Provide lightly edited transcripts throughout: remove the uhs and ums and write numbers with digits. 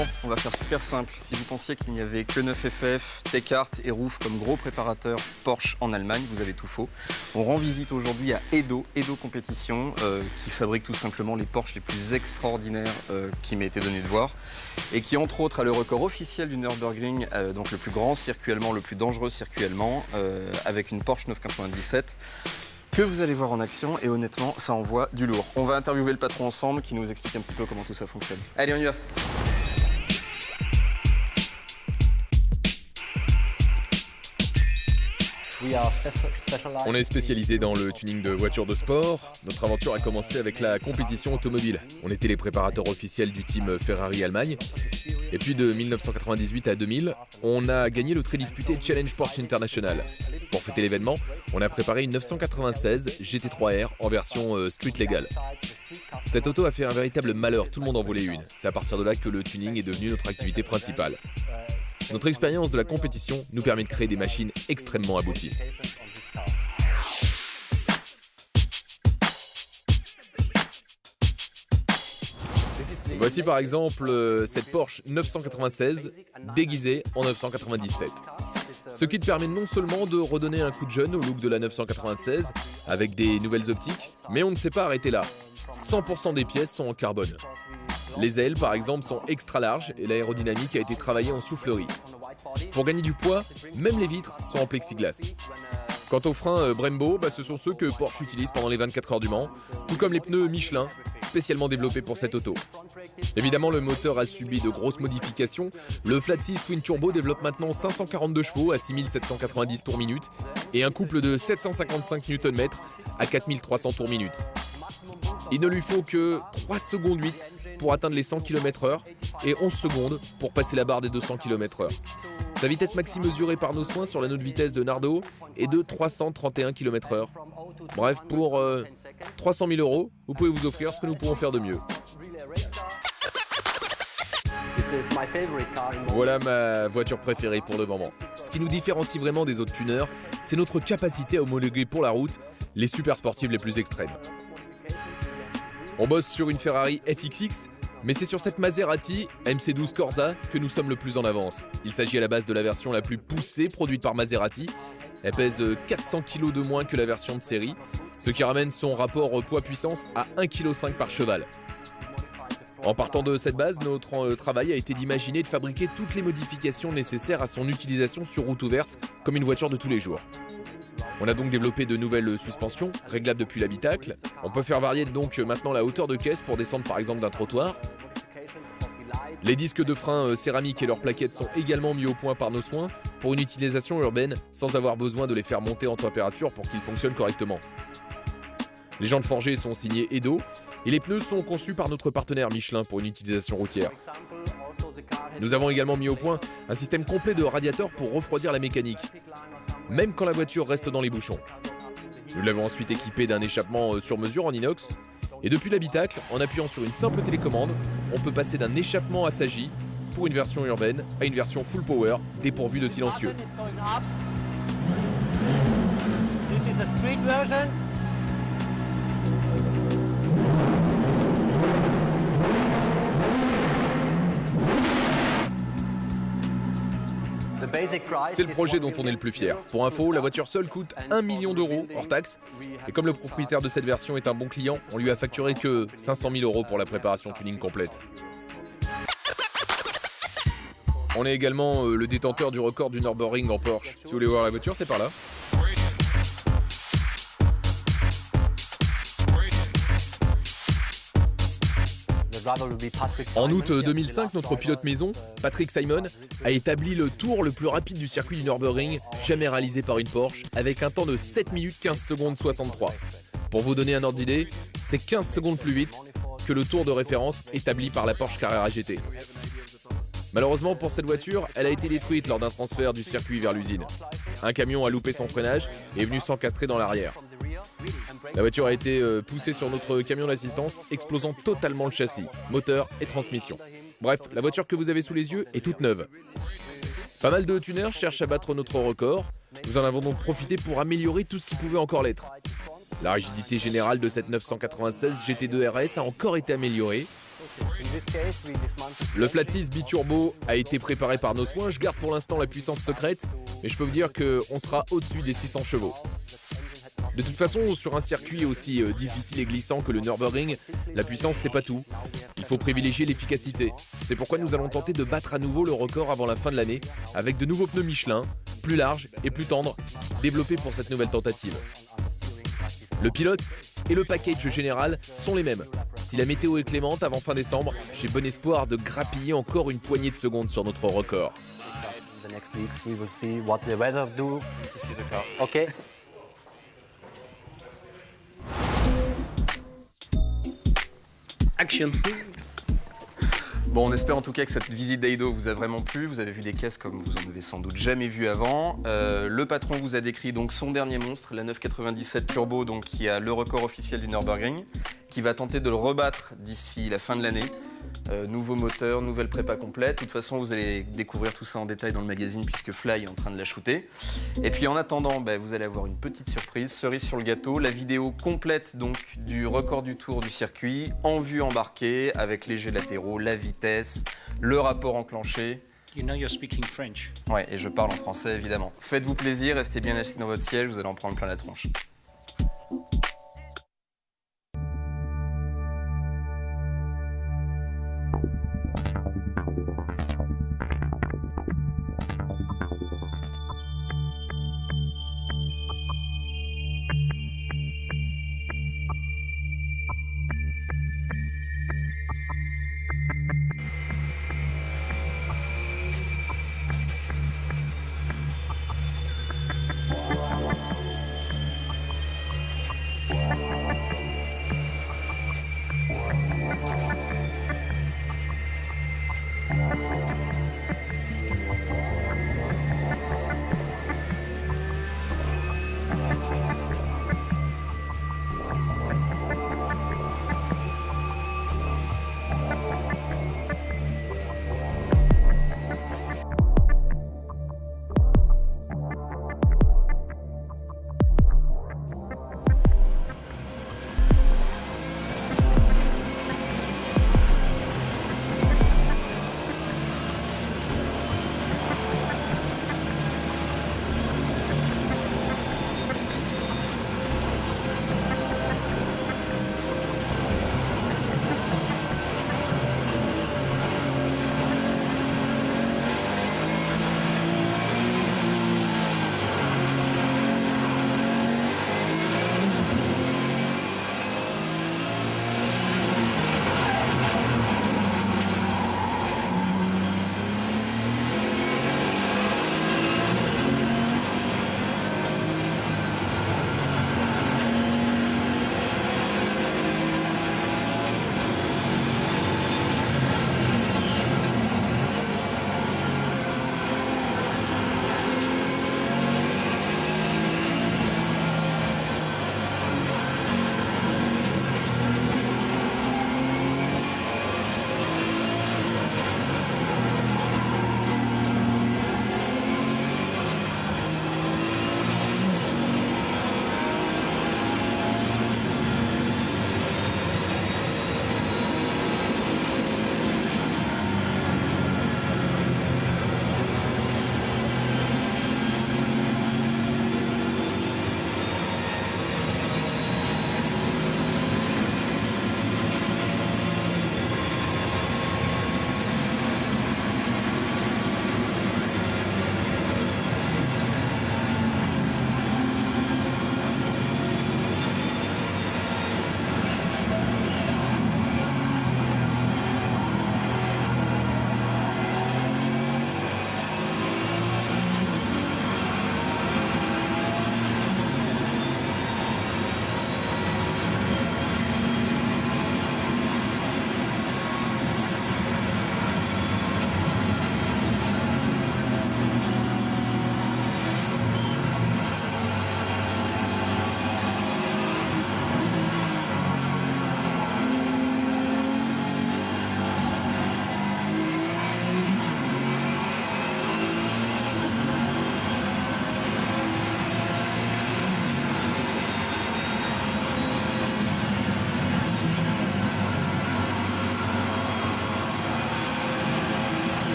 Bon, on va faire super simple. Si vous pensiez qu'il n'y avait que 9FF, Tech-Art et Ruf comme gros préparateurs Porsche en Allemagne, vous avez tout faux. On rend visite aujourd'hui à Edo Compétition, qui fabrique tout simplement les Porsche les plus extraordinaires qui m'ait été donné de voir, et qui entre autres a le record officiel du Nürburgring, donc le plus grand circuit allemand, le plus dangereux circuit allemand, avec une Porsche 997. Que vous allez voir en action, et honnêtement, ça envoie du lourd. On va interviewer le patron ensemble qui nous explique un petit peu comment tout ça fonctionne. Allez, on y va. On est spécialisé dans le tuning de voitures de sport. Notre aventure a commencé avec la compétition automobile. On était les préparateurs officiels du team Ferrari Allemagne. Et puis de 1998 à 2000, on a gagné le très disputé Challenge Porsche International. Pour fêter l'événement, on a préparé une 996 GT3R en version street legal. Cette auto a fait un véritable malheur, tout le monde en voulait une. C'est à partir de là que le tuning est devenu notre activité principale. Notre expérience de la compétition nous permet de créer des machines extrêmement abouties. Voici par exemple cette Porsche 996 déguisée en 997. Ce qui te permet non seulement de redonner un coup de jeune au look de la 996 avec des nouvelles optiques, mais on ne s'est pas arrêté là. 100% des pièces sont en carbone. Les ailes, par exemple, sont extra larges et l'aérodynamique a été travaillée en soufflerie. Pour gagner du poids, même les vitres sont en plexiglas. Quant aux freins Brembo, ce sont ceux que Porsche utilise pendant les 24 heures du Mans, tout comme les pneus Michelin, spécialement développés pour cette auto. Évidemment, le moteur a subi de grosses modifications. Le Flat 6 Twin Turbo développe maintenant 542 chevaux à 6790 tours minute et un couple de 755 Nm à 4300 tours minute. Il ne lui faut que 3 secondes 8 pour atteindre les 100 km/h et 11 secondes pour passer la barre des 200 km/h. Sa vitesse maxi mesurée par nos soins sur la note vitesse de Nardo est de 331 km/h. Bref, pour 300 000 €, vous pouvez vous offrir ce que nous pouvons faire de mieux. Voilà ma voiture préférée pour le moment. Ce qui nous différencie vraiment des autres tuners, c'est notre capacité à homologuer pour la route les super sportives les plus extrêmes. On bosse sur une Ferrari FXX, mais c'est sur cette Maserati MC12 Corsa que nous sommes le plus en avance. Il s'agit à la base de la version la plus poussée produite par Maserati. Elle pèse 400 kg de moins que la version de série, ce qui ramène son rapport poids-puissance à 1,5 kg par cheval. En partant de cette base, notre travail a été d'imaginer et de fabriquer toutes les modifications nécessaires à son utilisation sur route ouverte, comme une voiture de tous les jours. On a donc développé de nouvelles suspensions, réglables depuis l'habitacle. On peut faire varier donc maintenant la hauteur de caisse pour descendre par exemple d'un trottoir. Les disques de frein céramiques et leurs plaquettes sont également mis au point par nos soins pour une utilisation urbaine sans avoir besoin de les faire monter en température pour qu'ils fonctionnent correctement. Les jantes forgées sont signées Edo et les pneus sont conçus par notre partenaire Michelin pour une utilisation routière. Nous avons également mis au point un système complet de radiateurs pour refroidir la mécanique, même quand la voiture reste dans les bouchons. Nous l'avons ensuite équipé d'un échappement sur mesure en inox. Et depuis l'habitacle, en appuyant sur une simple télécommande, on peut passer d'un échappement à Sagi pour une version urbaine à une version full power dépourvue de silencieux. C'est le projet dont on est le plus fier. Pour info, la voiture seule coûte 1 million € hors taxe. Et comme le propriétaire de cette version est un bon client, on lui a facturé que 500 000 € pour la préparation tuning complète. On est également le détenteur du record du Nürburgring en Porsche. Si vous voulez voir la voiture, c'est par là. En août 2005, notre pilote maison, Patrick Simon, a établi le tour le plus rapide du circuit du Nürburgring jamais réalisé par une Porsche, avec un temps de 7 minutes 15 secondes 63. Pour vous donner un ordre d'idée, c'est 15 secondes plus vite que le tour de référence établi par la Porsche Carrera GT. Malheureusement pour cette voiture, elle a été détruite lors d'un transfert du circuit vers l'usine. Un camion a loupé son freinage et est venu s'encastrer dans l'arrière. La voiture a été poussée sur notre camion d'assistance, explosant totalement le châssis, moteur et transmission. Bref, la voiture que vous avez sous les yeux est toute neuve. Pas mal de tuners cherchent à battre notre record. Nous en avons donc profité pour améliorer tout ce qui pouvait encore l'être. La rigidité générale de cette 996 GT2 RS a encore été améliorée. Le Flat 6 Biturbo a été préparé par nos soins, je garde pour l'instant la puissance secrète, mais je peux vous dire qu'on sera au-dessus des 600 chevaux. De toute façon, sur un circuit aussi difficile et glissant que le Nürburgring, la puissance c'est pas tout. Il faut privilégier l'efficacité. C'est pourquoi nous allons tenter de battre à nouveau le record avant la fin de l'année, avec de nouveaux pneus Michelin, plus larges et plus tendres, développés pour cette nouvelle tentative. Le pilote et le package général sont les mêmes. Si la météo est clémente avant fin décembre, j'ai bon espoir de grappiller encore une poignée de secondes sur notre record. Okay. Action. Bon, on espère en tout cas que cette visite d'Eido vous a vraiment plu. Vous avez vu des caisses comme vous en avez sans doute jamais vu avant. Le patron vous a décrit donc son dernier monstre, la 997 Turbo, donc qui a le record officiel du Nürburgring, qui va tenter de le rebattre d'ici la fin de l'année. Nouveau moteur, nouvelle prépa complète. De toute façon, vous allez découvrir tout ça en détail dans le magazine puisque Fly est en train de la shooter. Et puis en attendant, vous allez avoir une petite surprise, cerise sur le gâteau, la vidéo complète donc du record du tour du circuit, en vue embarquée, avec les jets latéraux, la vitesse, le rapport enclenché. You know you're speaking French. Ouais, et je parle en français évidemment. Faites-vous plaisir, restez bien assis dans votre siège, vous allez en prendre plein la tronche.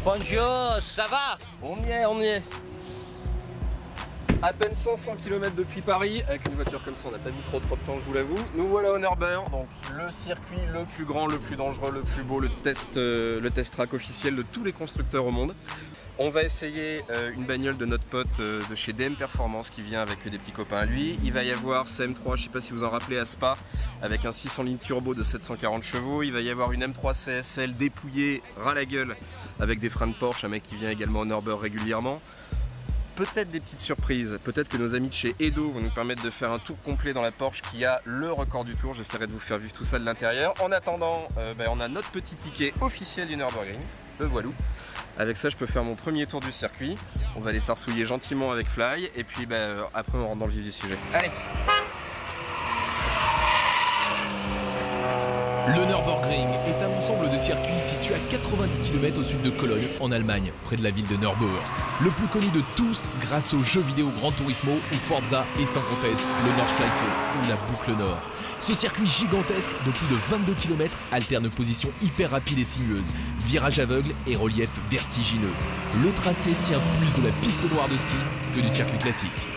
Bonjour, ça va? On y est, on y est. À peine 500 km depuis Paris, avec une voiture comme ça on n'a pas mis trop de temps, je vous l'avoue. Nous voilà au Nürburgring, donc le circuit le plus grand, le plus dangereux, le plus beau, le test track officiel de tous les constructeurs au monde. On va essayer une bagnole de notre pote de chez DM Performance qui vient avec des petits copains à lui. Il va y avoir CM3, je ne sais pas si vous en rappelez, à Spa, avec un 600 litres turbo de 740 chevaux. Il va y avoir une M3 CSL dépouillée, ras la gueule, avec des freins de Porsche, un mec qui vient également au Nürburgring régulièrement. Peut-être des petites surprises, peut-être que nos amis de chez Edo vont nous permettre de faire un tour complet dans la Porsche qui a le record du tour. J'essaierai de vous faire vivre tout ça de l'intérieur. En attendant, on a notre petit ticket officiel du Nürburgring, le voilou. Avec ça, je peux faire mon premier tour du circuit. On va les sarsouiller gentiment avec Fly et puis après on rentre dans le vif du sujet. Allez! Le Nürburgring est un ensemble de circuits situé à 90 km au sud de Cologne, en Allemagne, près de la ville de Nürburgring. Le plus connu de tous grâce aux jeux vidéo Gran Turismo ou Forza et sans conteste le Nordschleife ou la boucle Nord. Ce circuit gigantesque de plus de 22 km alterne positions hyper rapides et sinueuses, virages aveugles et reliefs vertigineux. Le tracé tient plus de la piste noire de ski que du circuit classique.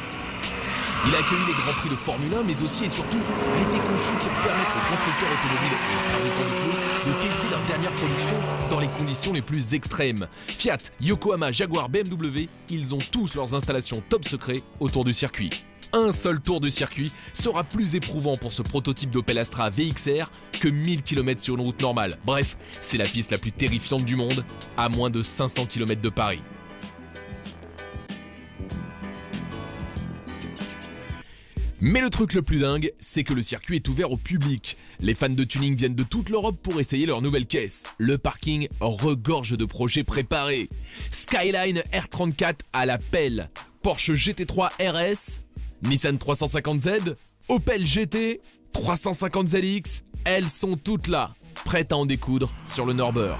Il a accueilli les grands prix de Formule 1, mais aussi et surtout a été conçu pour permettre aux constructeurs automobiles et aux fabricants de pneus de tester leur dernière production dans les conditions les plus extrêmes. Fiat, Yokohama, Jaguar, BMW, ils ont tous leurs installations top secret autour du circuit. Un seul tour du circuit sera plus éprouvant pour ce prototype d'Opel Astra VXR que 1000 km sur une route normale. Bref, c'est la piste la plus terrifiante du monde, à moins de 500 km de Paris. Mais le truc le plus dingue, c'est que le circuit est ouvert au public. Les fans de tuning viennent de toute l'Europe pour essayer leur nouvelle caisse. Le parking regorge de projets préparés. Skyline R34 à la pelle, Porsche GT3 RS, Nissan 350Z, Opel GT, 350ZX, elles sont toutes là, prêtes à en découdre sur le Nürburgring.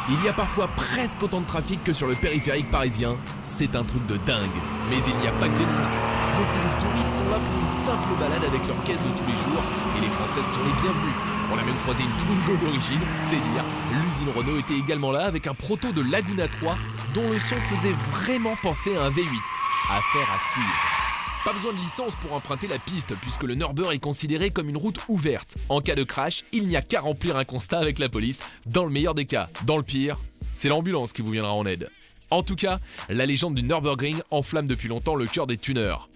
Il y a parfois presque autant de trafic que sur le périphérique parisien, c'est un truc de dingue. Mais il n'y a pas que des monstres. Beaucoup de touristes sont là pour une simple balade avec leur caisse de tous les jours et les Françaises sont les bienvenues. On a même croisé une Twingo d'origine, c'est dire. L'usine Renault était également là avec un proto de Laguna 3 dont le son faisait vraiment penser à un V8. Affaire à suivre. Pas besoin de licence pour emprunter la piste puisque le Nürburgring est considéré comme une route ouverte. En cas de crash, il n'y a qu'à remplir un constat avec la police, dans le meilleur des cas. Dans le pire, c'est l'ambulance qui vous viendra en aide. En tout cas, la légende du Nürburgring enflamme depuis longtemps le cœur des tuneurs.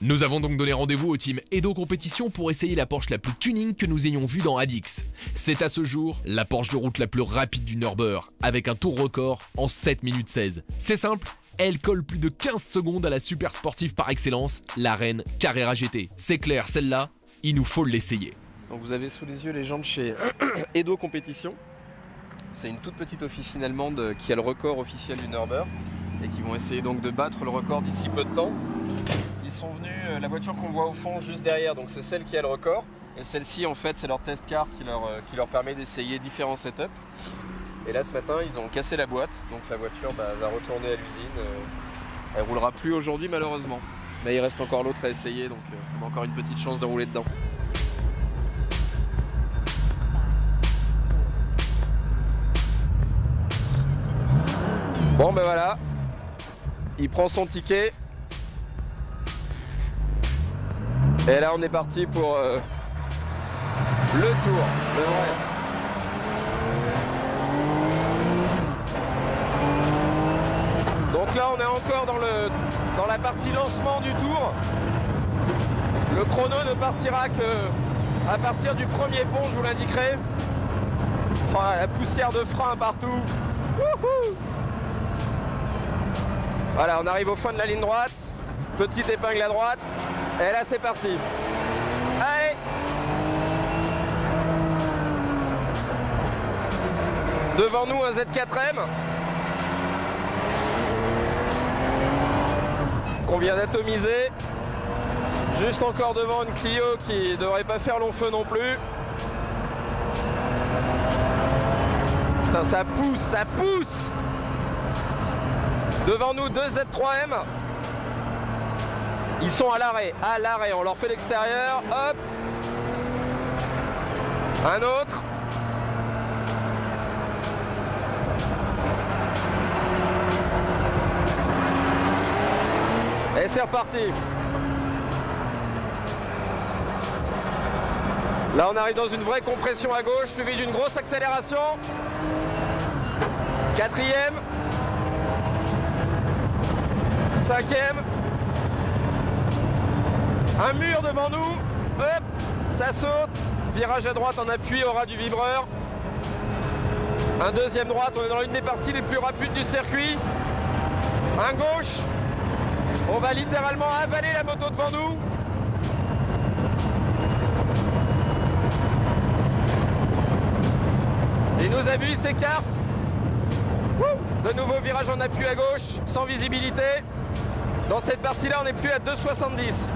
Nous avons donc donné rendez-vous au team Edo Compétition pour essayer la Porsche la plus tuning que nous ayons vue dans Adix. C'est à ce jour la Porsche de route la plus rapide du Nürburgring, avec un tour record en 7 minutes 16. C'est simple, elle colle plus de 15 secondes à la super sportive par excellence, la reine Carrera GT. C'est clair, celle-là, il nous faut l'essayer. Donc vous avez sous les yeux les gens de chez Edo Compétition. C'est une toute petite officine allemande qui a le record officiel du Nürburgring et qui vont essayer donc de battre le record d'ici peu de temps. Ils sont venus, la voiture qu'on voit au fond juste derrière, donc c'est celle qui a le record. Et celle-ci en fait c'est leur test car qui leur permet d'essayer différents setups. Et là ce matin ils ont cassé la boîte, donc la voiture va retourner à l'usine. Elle roulera plus aujourd'hui malheureusement. Mais il reste encore l'autre à essayer, donc on a encore une petite chance de rouler dedans. Bon ben voilà, il prend son ticket. Et là on est parti pour le tour, le vrai. Donc là on est encore dans la partie lancement du tour. Le chrono ne partira que à partir du premier pont, je vous l'indiquerai. Oh, la poussière de frein partout. Wouhou! Voilà, on arrive au fond de la ligne droite, petite épingle à droite, et là c'est parti. Allez! Devant nous un Z4M qu'on vient d'atomiser. Juste encore devant une Clio qui devrait pas faire long feu non plus. Putain, ça pousse, ça pousse! Devant nous, deux Z3M. Ils sont à l'arrêt, on leur fait l'extérieur, hop. Un autre. c'est reparti. Là on arrive dans une vraie compression à gauche, suivi d'une grosse accélération. Quatrième. Cinquième. Un mur devant nous. Hop, ça saute. Virage à droite en appui au ras du vibreur. Un deuxième droite, on est dans l'une des parties les plus rapides du circuit. Un gauche. On va littéralement avaler la moto devant nous. Il nous a vu, il s'écarte. De nouveau virage en appui à gauche, sans visibilité. Dans cette partie-là, on n'est plus à 2,70.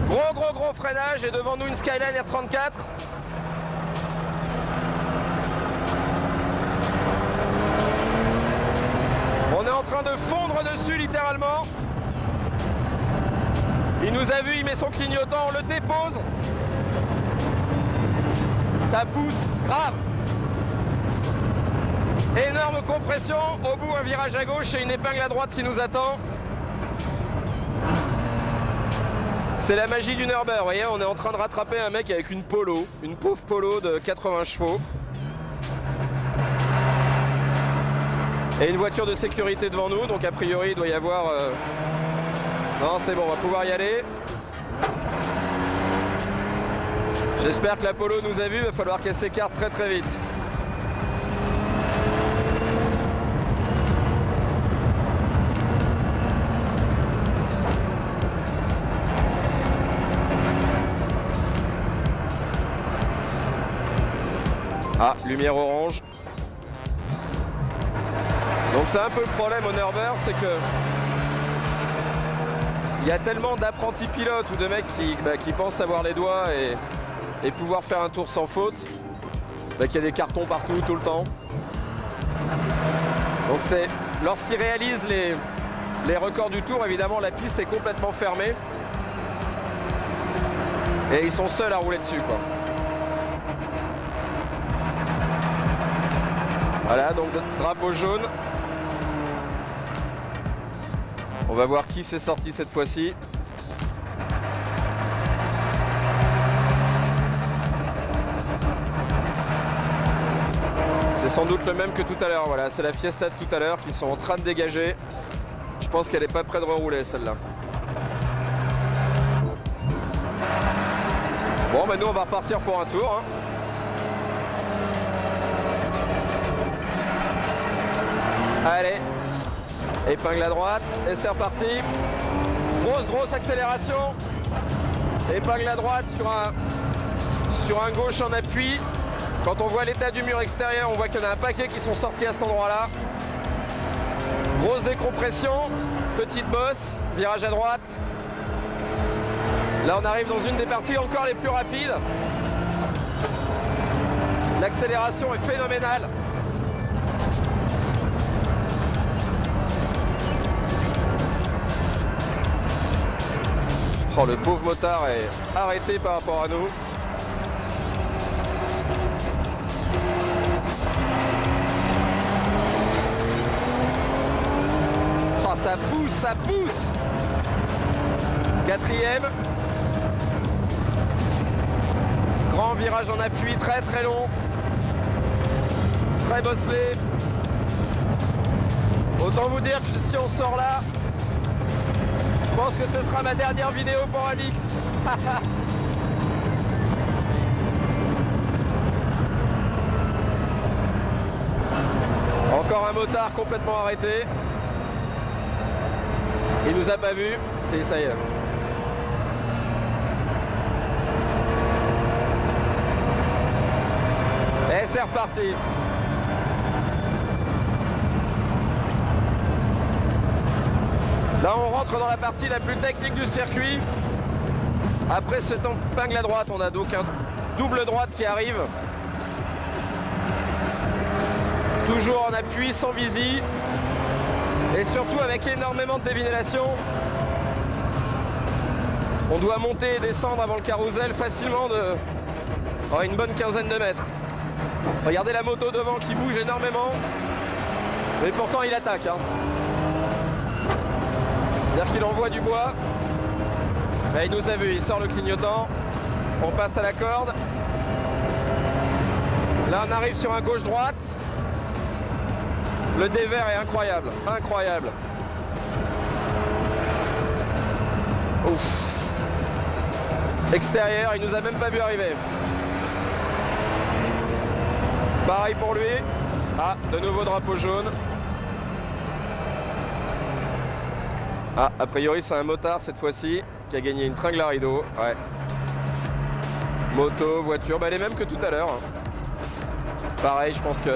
Gros freinage et devant nous une Skyline R34. On est en train de fondre dessus littéralement. Il nous a vu, il met son clignotant, on le dépose. Ça pousse grave. Énorme compression, au bout un virage à gauche et une épingle à droite qui nous attend. C'est la magie du Nerber, vous voyez, on est en train de rattraper un mec avec une Polo, une pauvre Polo de 80 chevaux. Et une voiture de sécurité devant nous, donc a priori il doit y avoir... Non, c'est bon, on va pouvoir y aller. J'espère que la Polo nous a vus, il va falloir qu'elle s'écarte très vite. Ah, lumière orange. Donc c'est un peu le problème au Nerber, c'est que il y a tellement d'apprentis pilotes ou de mecs qui pensent avoir les doigts et pouvoir faire un tour sans faute, qu'il y a des cartons partout tout le temps. Donc c'est lorsqu'ils réalisent les records du tour, évidemment la piste est complètement fermée et ils sont seuls à rouler dessus, quoi. Voilà, donc drapeau jaune. On va voir qui s'est sorti cette fois-ci. C'est sans doute le même que tout à l'heure. Voilà, c'est la Fiesta de tout à l'heure qui sont en train de dégager. Je pense qu'elle n'est pas près de rerouler celle-là. Bon, nous on va repartir pour un tour, hein. Allez, épingle à droite et c'est reparti. Grosse accélération. Épingle à droite sur un gauche en appui. Quand on voit l'état du mur extérieur, on voit qu'il y en a un paquet qui sont sortis à cet endroit-là. Grosse décompression, petite bosse, virage à droite. Là on arrive dans une des parties encore les plus rapides. L'accélération est phénoménale. Oh, le pauvre motard est arrêté par rapport à nous. Oh, ça pousse. Quatrième. Grand virage en appui, très long. Très bosselé. Autant vous dire que si on sort là, je pense que ce sera ma dernière vidéo pour Alix. Encore un motard complètement arrêté. Il nous a pas vu. Ça y est. Et c'est reparti. Là on rentre dans la partie la plus technique du circuit. Après cette épingle à droite, on a donc un double droite qui arrive. Toujours en appui, sans visi. Et surtout avec énormément de dévinélation. On doit monter et descendre avant le carrousel facilement de une bonne quinzaine de mètres. Regardez la moto devant qui bouge énormément. Mais pourtant il attaque, hein. C'est-à-dire qu'il envoie du bois. Là, il nous a vu, il sort le clignotant. On passe à la corde. Là, on arrive sur un gauche-droite. Le dévers est incroyable, incroyable. Ouf. Extérieur, il nous a même pas vu arriver. Pareil pour lui. Ah, de nouveau drapeau jaune. Ah, a priori c'est un motard cette fois-ci qui a gagné une tringle à rideau. Ouais. Moto, voiture, bah les mêmes que tout à l'heure. Pareil, je pense que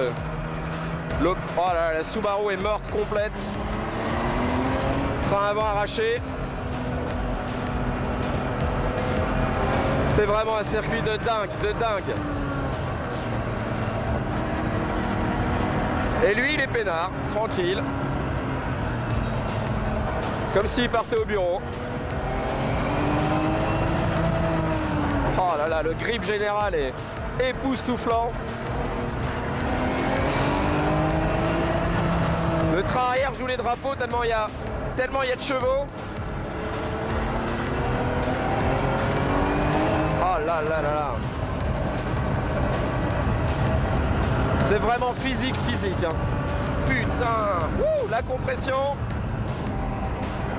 oh là, la Subaru est morte complète. Frein avant arraché. C'est vraiment un circuit de dingue, de dingue. Et lui, il est peinard, tranquille. Comme s'il partait au bureau. Oh là là, le grip général est époustouflant. Le train arrière joue les drapeaux tellement il y a de chevaux. Oh là là là là. C'est vraiment physique, hein. Putain. Wouh, la compression.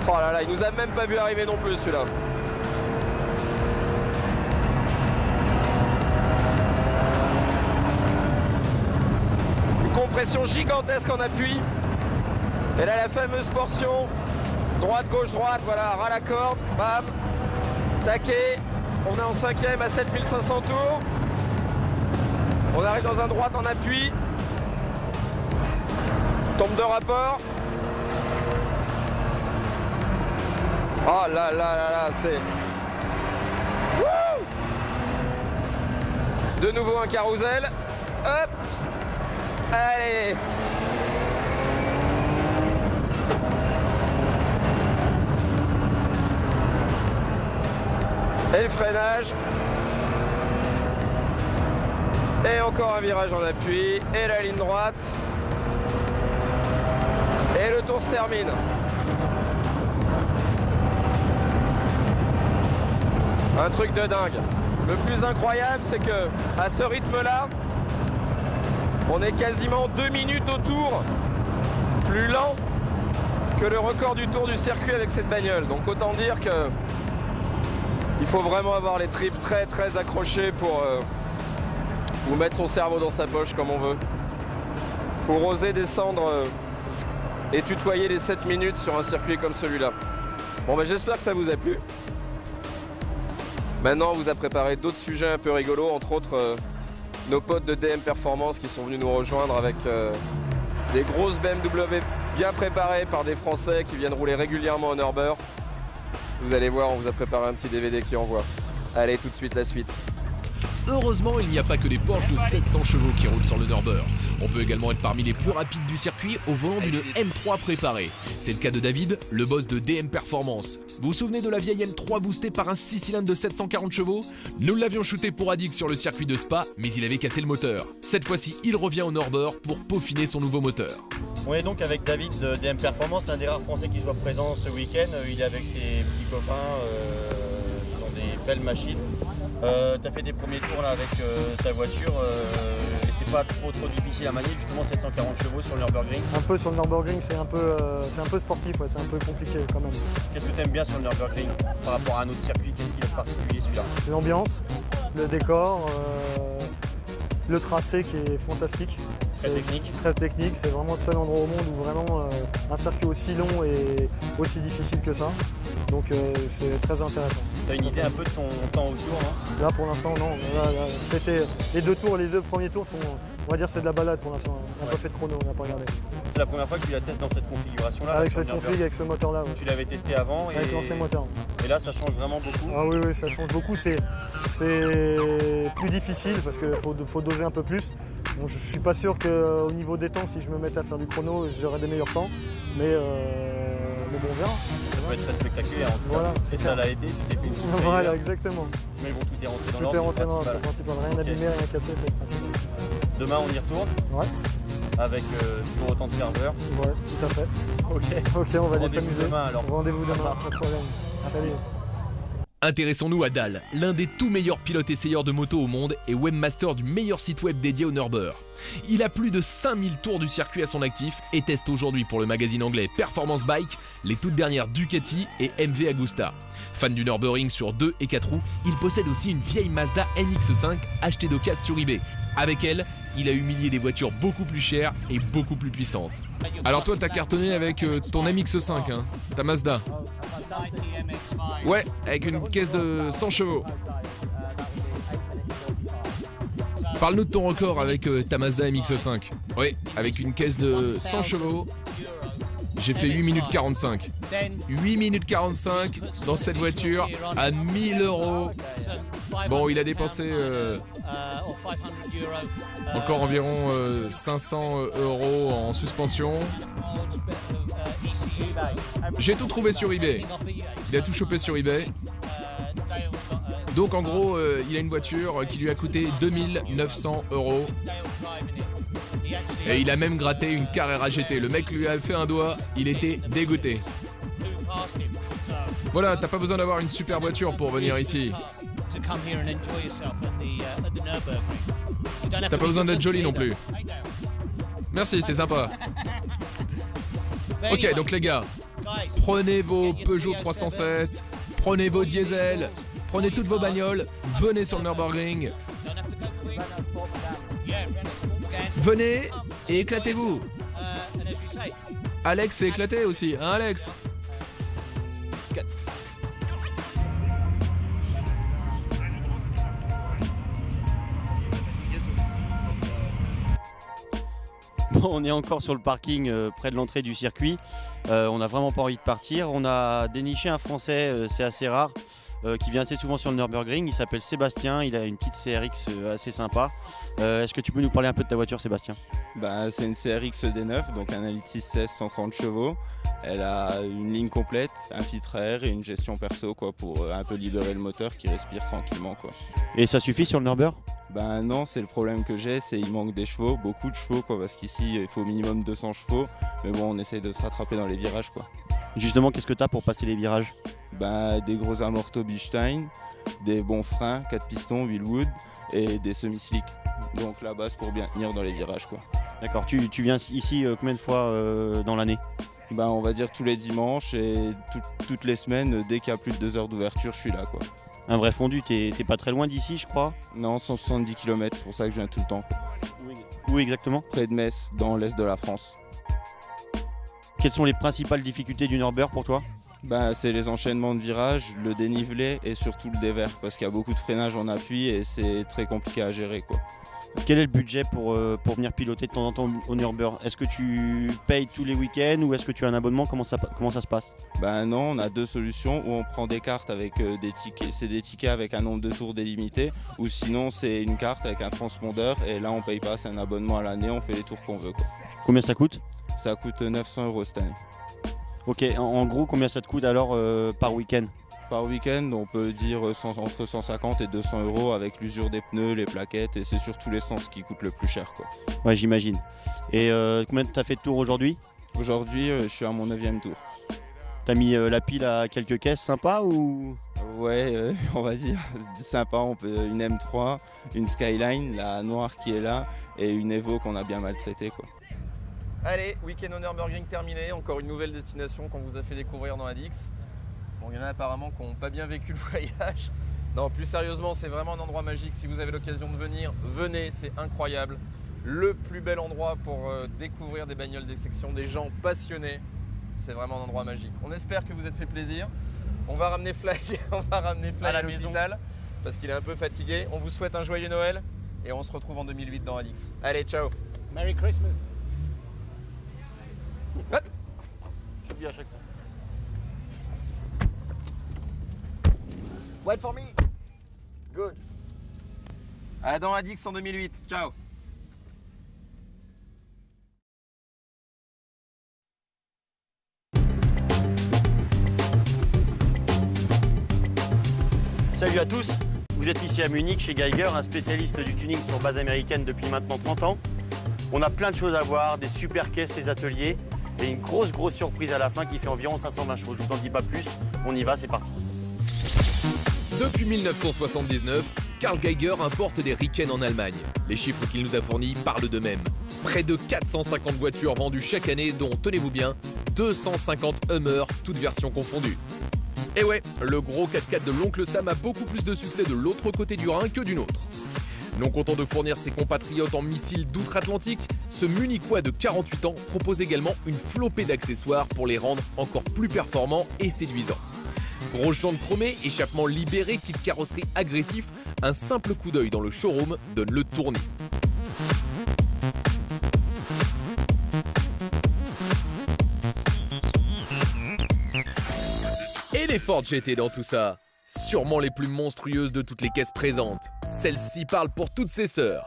Oh là là, il nous a même pas vu arriver non plus celui-là. Une compression gigantesque en appui. Et là la fameuse portion droite, gauche, droite, voilà, ras la corde, bam, taquet. On est en 5e à 7500 tours. On arrive dans un droite en appui. Tombe de rapport. Oh là là là là, c'est... Wouh! De nouveau un carrousel. Hop! Allez! Et le freinage. Et encore un virage en appui. Et la ligne droite. Et le tour se termine. Un truc de dingue. Le plus incroyable, c'est que à ce rythme-là, on est quasiment 2 minutes au tour plus lent que le record du tour du circuit avec cette bagnole. Donc autant dire que il faut vraiment avoir les tripes très très accrochées pour ou mettre son cerveau dans sa poche comme on veut. Pour oser descendre et tutoyer les 7 minutes sur un circuit comme celui-là. Bon, j'espère que ça vous a plu. Maintenant, on vous a préparé d'autres sujets un peu rigolos, entre autres nos potes de DM Performance qui sont venus nous rejoindre avec des grosses BMW bien préparées par des Français qui viennent rouler régulièrement en Urber. Vous allez voir, on vous a préparé un petit DVD qui envoie. Allez, tout de suite, la suite. Heureusement, il n'y a pas que des Porsche de 700 chevaux qui roulent sur le Nürburgring. On peut également être parmi les plus rapides du circuit au volant d'une M3 préparée. C'est le cas de David, le boss de DM Performance. Vous vous souvenez de la vieille M3 boostée par un 6 cylindres de 740 chevaux? Nous l'avions shooté pour Adix sur le circuit de Spa, mais il avait cassé le moteur. Cette fois-ci, il revient au Nürburgring pour peaufiner son nouveau moteur. On est donc avec David de DM Performance, l'un des rares Français qui soit présent ce week-end. Il est avec ses petits copains, ils ont des belles machines. Tu as fait des premiers tours là avec ta voiture et c'est pas trop difficile à manier, justement 740 chevaux sur le Nürburgring. Un peu sur le Nürburgring, c'est un peu sportif, ouais, c'est un peu compliqué quand même. Qu'est-ce que tu aimes bien sur le Nürburgring par rapport à un autre circuit? Qu'est-ce qui est particulier celui-là? L'ambiance, le décor, le tracé qui est fantastique. Très technique. Très technique, c'est vraiment le seul endroit au monde où vraiment un circuit aussi long et aussi difficile que ça. Donc c'est très intéressant. Tu as une idée un peu de ton temps au tour, non? Là pour l'instant non. Là, c'était les deux premiers tours sont, on va dire c'est de la balade pour l'instant. On n'a pas fait de chrono, on n'a pas regardé. C'est la première fois que tu la testes dans cette configuration-là? Avec cette config, avec ce moteur-là. Ouais. Tu l'avais testé avant avec l'ancien moteur. Et là ça change vraiment beaucoup? Ah oui, ça change beaucoup. C'est plus difficile parce qu'il faut doser un peu plus. Bon, je suis pas sûr qu'au niveau des temps, si je me mettais à faire du chrono, j'aurais des meilleurs temps. Mais bon, on verra. Ça peut être très spectaculaire en tout cas. Voilà, et ça l'a été, tu t'es fait une petite Voilà, exactement. Mais bon, tout est rentré dans l'ordre. Tout est rentré dans l'ordre, c'est le principal. Rien abîmé, rien cassé, c'est le principal. Demain, on y retourne? Ouais. avec toujours autant de serveurs. Ouais, tout à fait. Ok. Ok, on va aller Rendez-vous s'amuser. demain, alors. Rendez-vous demain, pas de problème. Salut. Intéressons-nous à Dal, l'un des tout meilleurs pilotes essayeurs de moto au monde et webmaster du meilleur site web dédié au Nürburgring. Il a plus de 5000 tours du circuit à son actif et teste aujourd'hui pour le magazine anglais Performance Bike les toutes dernières Ducati et MV Agusta. Fan du Nürburgring sur 2 et 4 roues, il possède aussi une vieille Mazda MX-5 achetée d'occasion sur eBay. Avec elle, il a humilié des voitures beaucoup plus chères et beaucoup plus puissantes. Alors toi, t'as cartonné avec ton MX-5, hein, ta Mazda. Ouais, avec une caisse de 100 chevaux. Parle-nous de ton record avec ta Mazda MX-5. Oui, avec une caisse de 100 chevaux. J'ai fait 8 minutes 45. 8 minutes 45 dans cette voiture à 1000 €. Bon, il a dépensé encore environ 500 € en suspension. J'ai tout trouvé sur eBay. Il a tout chopé sur eBay. Donc en gros, il a une voiture qui lui a coûté 2900 €. Et il a même gratté une Carrera GT. Le mec lui a fait un doigt, il était dégoûté. Voilà, t'as pas besoin d'avoir une super voiture pour venir ici. T'as pas besoin d'être joli non plus. Merci, c'est sympa. Ok, donc les gars, prenez vos Peugeot 307, prenez vos diesels, prenez toutes vos bagnoles, venez sur le Nürburgring. Venez et éclatez-vous. Alex s'est éclaté aussi, hein Alex? On est encore sur le parking près de l'entrée du circuit. On n'a vraiment pas envie de partir. On a déniché un Français, c'est assez rare, qui vient assez souvent sur le Nürburgring. Il s'appelle Sébastien, il a une petite CRX assez sympa. Est-ce que tu peux nous parler un peu de ta voiture, Sébastien? C'est une CRX D9, donc un 1.6 130 chevaux. Elle a une ligne complète, un filtre à air et une gestion perso quoi, pour un peu libérer le moteur qui respire tranquillement. Quoi. Et ça suffit sur le Nürburgring? Non, c'est le problème que j'ai, c'est qu'il manque des chevaux, beaucoup de chevaux, quoi, parce qu'ici il faut au minimum 200 chevaux. Mais bon, on essaye de se rattraper dans les virages. Quoi. Justement, qu'est-ce que tu as pour passer les virages? Des gros amortos Bilstein, des bons freins, 4 pistons, Willwood et des semi-slick. Donc la base pour bien tenir dans les virages. Quoi. D'accord, tu viens ici combien de fois dans l'année? On va dire tous les dimanches et toutes les semaines, dès qu'il y a plus de 2 heures d'ouverture, je suis là. Quoi. Un vrai fondu, t'es pas très loin d'ici, je crois? Non, 170 km, c'est pour ça que je viens tout le temps. Où exactement? Près de Metz, dans l'est de la France. Quelles sont les principales difficultés du Nürburgring pour toi? C'est les enchaînements de virages, le dénivelé et surtout le dévers, parce qu'il y a beaucoup de freinage en appui et c'est très compliqué à gérer. Quoi. Quel est le budget pour venir piloter de temps en temps au Nürburgring? Est-ce que tu payes tous les week-ends ou est-ce que tu as un abonnement? Comment ça se passe? Non, on a deux solutions, où on prend des cartes avec des tickets, c'est des tickets avec un nombre de tours délimité, ou sinon c'est une carte avec un transpondeur et là on paye pas, c'est un abonnement à l'année, on fait les tours qu'on veut. Quoi. Combien ça coûte? Ça coûte 900 € cette année. Ok, en gros combien ça te coûte alors par week-end? Par week-end, on peut dire entre 150 et 200 € avec l'usure des pneus, les plaquettes et c'est surtout l'essence qui coûte le plus cher. Quoi. Ouais, j'imagine. Et combien t'as fait de tours aujourd'hui? Aujourd'hui, je suis à mon 9e tour. T'as mis la pile à quelques caisses sympa ou? Ouais, on va dire sympa. On peut une M3, une Skyline, la noire qui est là et une Evo qu'on a bien maltraitée. Quoi. Allez, week-end au Nürburgring terminé. Encore une nouvelle destination qu'on vous a fait découvrir dans Adix. Bon, il y en a apparemment qui n'ont pas bien vécu le voyage. Non, plus sérieusement, c'est vraiment un endroit magique. Si vous avez l'occasion de venir, venez, c'est incroyable. Le plus bel endroit pour découvrir des bagnoles, des sections, des gens passionnés. C'est vraiment un endroit magique. On espère que vous êtes fait plaisir. On va ramener Fly, à l'hôpital parce qu'il est un peu fatigué. On vous souhaite un joyeux Noël et on se retrouve en 2008 dans Adix. Allez, ciao. Merry Christmas. Hop. J'oublie à chaque fois. Wait for me. Good. À dans Adix en 2008. Ciao. Salut à tous, vous êtes ici à Munich chez Geiger, un spécialiste du tuning sur base américaine depuis maintenant 30 ans. On a plein de choses à voir, des super caisses, les ateliers et une grosse surprise à la fin qui fait environ 520 chevaux. Je vous en dis pas plus, on y va, c'est parti. Depuis 1979, Karl Geiger importe des Riken en Allemagne. Les chiffres qu'il nous a fournis parlent d'eux-mêmes. Près de 450 voitures vendues chaque année, dont, tenez-vous bien, 250 Hummer, toutes versions confondues. Et ouais, le gros 4x4 de l'oncle Sam a beaucoup plus de succès de l'autre côté du Rhin que du nôtre. Non content de fournir ses compatriotes en missiles d'outre-Atlantique, ce Munichois de 48 ans propose également une flopée d'accessoires pour les rendre encore plus performants et séduisants. Grosse jante chromée, échappement libéré, kit carrosserie agressif, un simple coup d'œil dans le showroom donne le tournis. Et les Ford GT dans tout ça? Sûrement les plus monstrueuses de toutes les caisses présentes. Celle-ci parle pour toutes ses sœurs.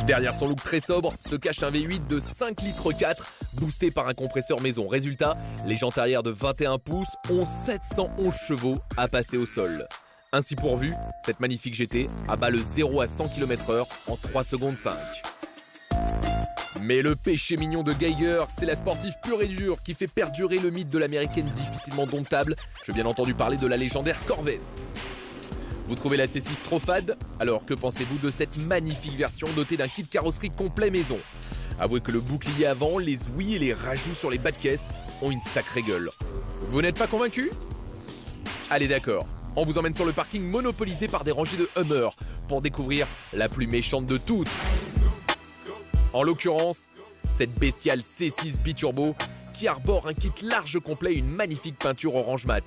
Derrière son look très sobre se cache un V8 de 5 litres 4, boosté par un compresseur maison. Résultat, les jantes arrière de 21 pouces ont 711 chevaux à passer au sol. Ainsi pourvu, cette magnifique GT abat le 0 à 100 km/h en 3 secondes 5. Mais le péché mignon de Geiger, c'est la sportive pure et dure qui fait perdurer le mythe de l'américaine difficilement domptable. J'ai bien entendu parler de la légendaire Corvette. Vous trouvez la C6 trop fade? Alors que pensez-vous de cette magnifique version dotée d'un kit carrosserie complet maison? Avouez que le bouclier avant, les ouïes et les rajouts sur les bas de caisse ont une sacrée gueule. Vous n'êtes pas convaincu? Allez d'accord, on vous emmène sur le parking monopolisé par des rangées de Hummer pour découvrir la plus méchante de toutes. En l'occurrence, cette bestiale C6 biturbo qui arbore un kit large complet et une magnifique peinture orange mat.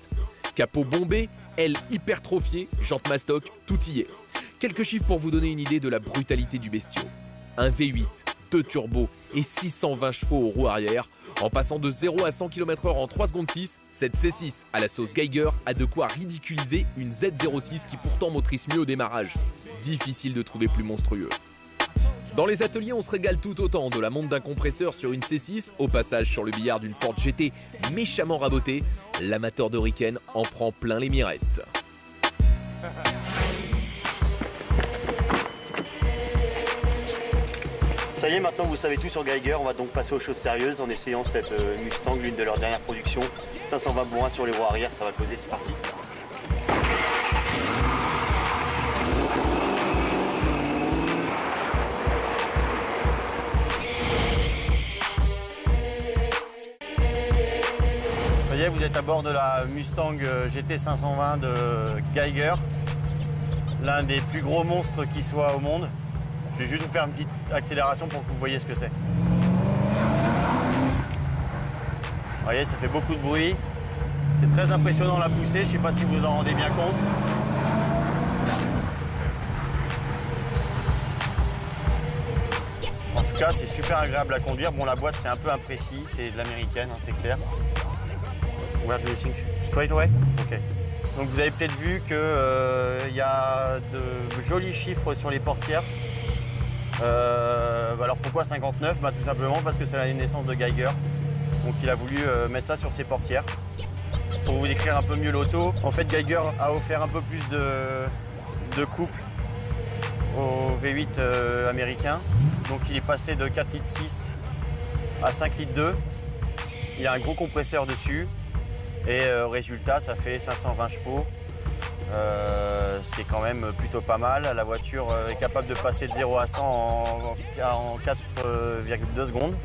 Capot bombé, aile hypertrophiée, jantes mastoc, tout y est. Quelques chiffres pour vous donner une idée de la brutalité du bestiau. Un V8, 2 turbos et 620 chevaux aux roues arrière. En passant de 0 à 100 km/h en 3 secondes 6, cette C6 à la sauce Geiger a de quoi ridiculiser une Z06 qui pourtant motrice mieux au démarrage. Difficile de trouver plus monstrueux. Dans les ateliers, on se régale tout autant, de la monte d'un compresseur sur une C6 au passage sur le billard d'une Ford GT méchamment rabotée. L'amateur de Riken en prend plein les mirettes. Ça y est, maintenant vous savez tout sur Geiger. On va donc passer aux choses sérieuses en essayant cette Mustang, l'une de leurs dernières productions. 520 bourrins sur les roues arrière, ça va causer, c'est parti. Ça y est, vous êtes à bord de la Mustang GT 520 de Geiger, l'un des plus gros monstres qui soit au monde. Je vais juste vous faire une petite accélération pour que vous voyez ce que c'est. Vous voyez, ça fait beaucoup de bruit. C'est très impressionnant la poussée, je ne sais pas si vous en rendez bien compte. En tout cas, c'est super agréable à conduire. Bon, la boîte, c'est un peu imprécis, c'est de l'américaine, hein, c'est clair. Where do you think? Straight away? Ok. Donc vous avez peut-être vu qu'il y a de jolis chiffres sur les portières. Alors pourquoi 59? Tout simplement parce que c'est la naissance de Geiger. Donc il a voulu mettre ça sur ses portières. Pour vous décrire un peu mieux l'auto, en fait Geiger a offert un peu plus de couple au V8 américain. Donc il est passé de 4,6 litres à 5,2 litres. Il y a un gros compresseur dessus. Et résultat, ça fait 520 chevaux, ce qui est quand même plutôt pas mal. La voiture est capable de passer de 0 à 100 en 4,2 secondes.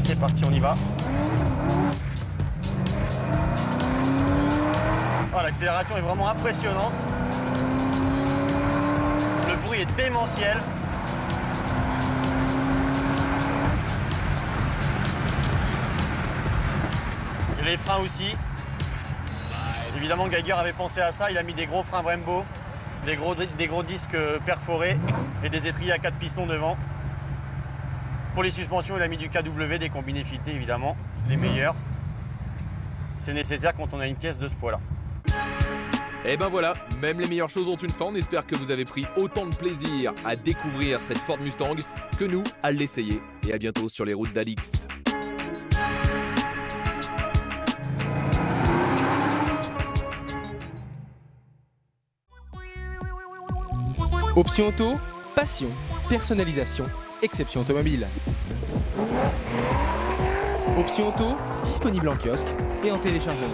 C'est parti, on y va. Oh, l'accélération est vraiment impressionnante. Le bruit est démentiel. Et les freins aussi. Évidemment, Geiger avait pensé à ça. Il a mis des gros freins Brembo, des gros disques perforés et des étriers à 4 pistons devant. Pour les suspensions, il a mis du KW, des combinés filetés évidemment, les meilleurs. C'est nécessaire quand on a une pièce de ce poids-là. Et ben voilà, même les meilleures choses ont une fin. On espère que vous avez pris autant de plaisir à découvrir cette Ford Mustang que nous à l'essayer. Et à bientôt sur les routes d'Alix. Option Auto, passion, personnalisation, exception automobile. Option Auto, disponible en kiosque et en téléchargement.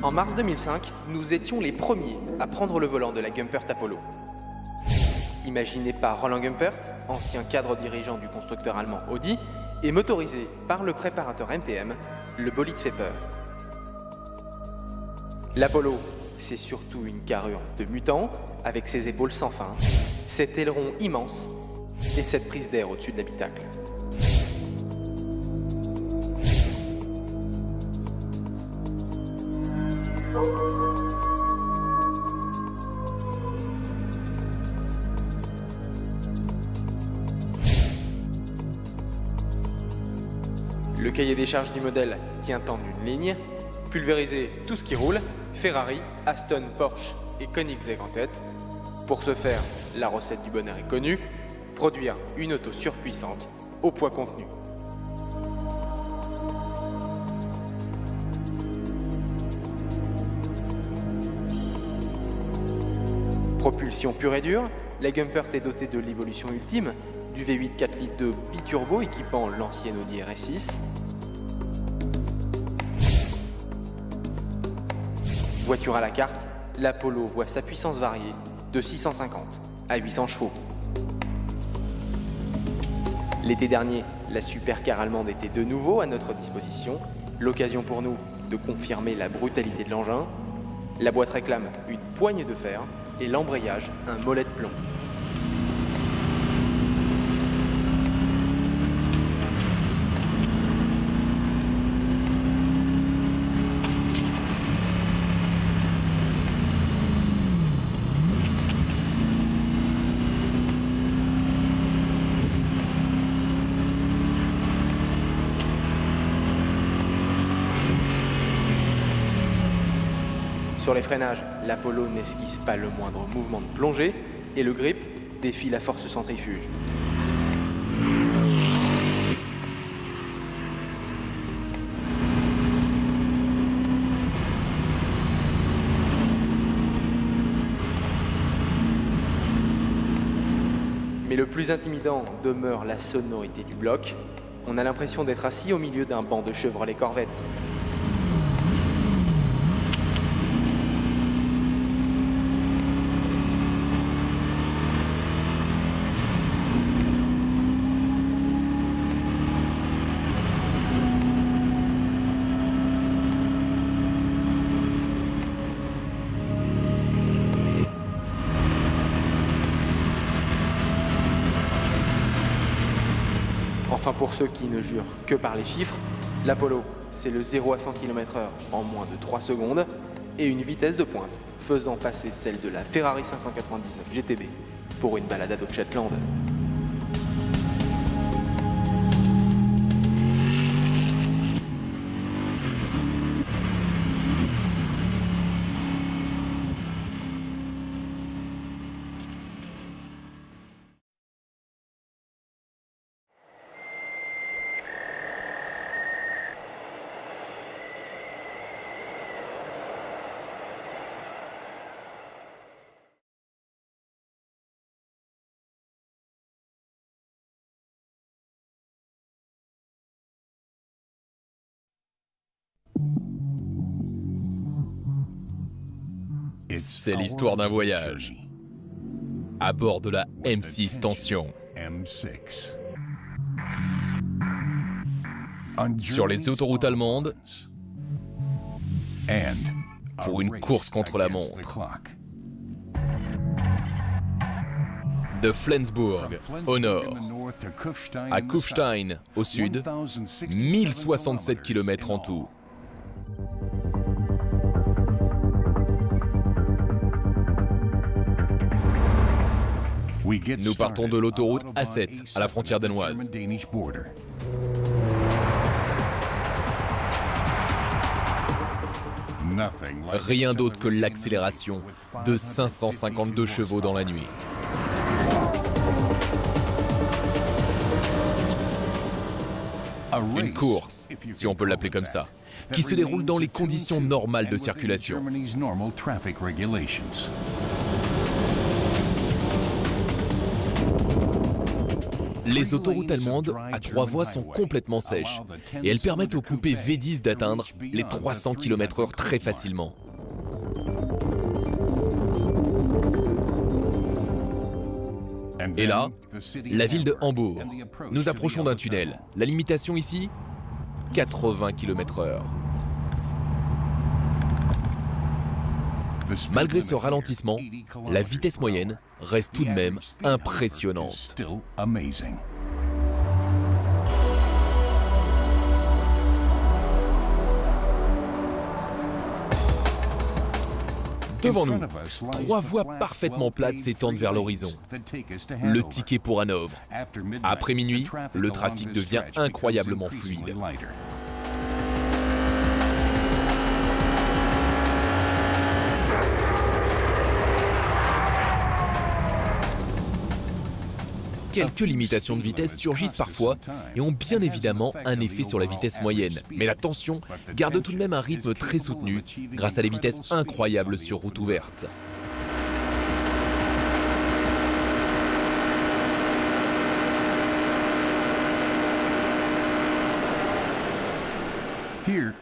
En mars 2005, nous étions les premiers à prendre le volant de la Gumpert Apollo. Imaginé par Roland Gumpert, ancien cadre dirigeant du constructeur allemand Audi, et motorisé par le préparateur MTM, le bolide fait peur. L'Apollo, c'est surtout une carrure de mutant, avec ses épaules sans fin, cet aileron immense et cette prise d'air au-dessus de l'habitacle. Le cahier des charges du modèle tient en une ligne, pulvériser tout ce qui roule, Ferrari, Aston, Porsche et Koenigsegg en tête. Pour ce faire, la recette du bonheur est connue, produire une auto surpuissante au poids contenu. Propulsion pure et dure, la Gumpert est dotée de l'évolution ultime, du V8 4 litres de biturbo équipant l'ancienne Audi RS6. Voiture à la carte, l'Apollo voit sa puissance varier de 650 à 800 chevaux. L'été dernier, la supercar allemande était de nouveau à notre disposition, l'occasion pour nous de confirmer la brutalité de l'engin. La boîte réclame une poignée de fer et l'embrayage un mollet de plomb. Sur les freinages, l'Apollo n'esquisse pas le moindre mouvement de plongée et le grip défie la force centrifuge. Mais le plus intimidant demeure la sonorité du bloc. On a l'impression d'être assis au milieu d'un banc de Chevrolet Corvette. Enfin, pour ceux qui ne jurent que par les chiffres, l'Apollo, c'est le 0 à 100 km/h en moins de 3 secondes et une vitesse de pointe faisant passer celle de la Ferrari 599 GTB pour une balade à dos de Shetland. C'est l'histoire d'un voyage. à bord de la M6 Tension. Sur les autoroutes allemandes, pour une course contre la montre. De Flensburg au nord à Kufstein au sud, 1067 km en tout. Nous partons de l'autoroute A7 à la frontière danoise. Rien d'autre que l'accélération de 552 chevaux dans la nuit. Une course, si on peut l'appeler comme ça, qui se déroule dans les conditions normales de circulation. Les autoroutes allemandes à 3 voies sont complètement sèches et elles permettent au coupé V10 d'atteindre les 300 km/h très facilement. Et là, la ville de Hambourg. Nous approchons d'un tunnel. La limitation ici, 80 km/h. Malgré ce ralentissement, la vitesse moyenne reste tout de même impressionnante. Devant nous, 3 voies parfaitement plates s'étendent vers l'horizon. Le ticket pour Hanovre. Après minuit, le trafic devient incroyablement fluide. Quelques limitations de vitesse surgissent parfois et ont bien évidemment un effet sur la vitesse moyenne. Mais la tension garde tout de même un rythme très soutenu grâce à des vitesses incroyables sur route ouverte.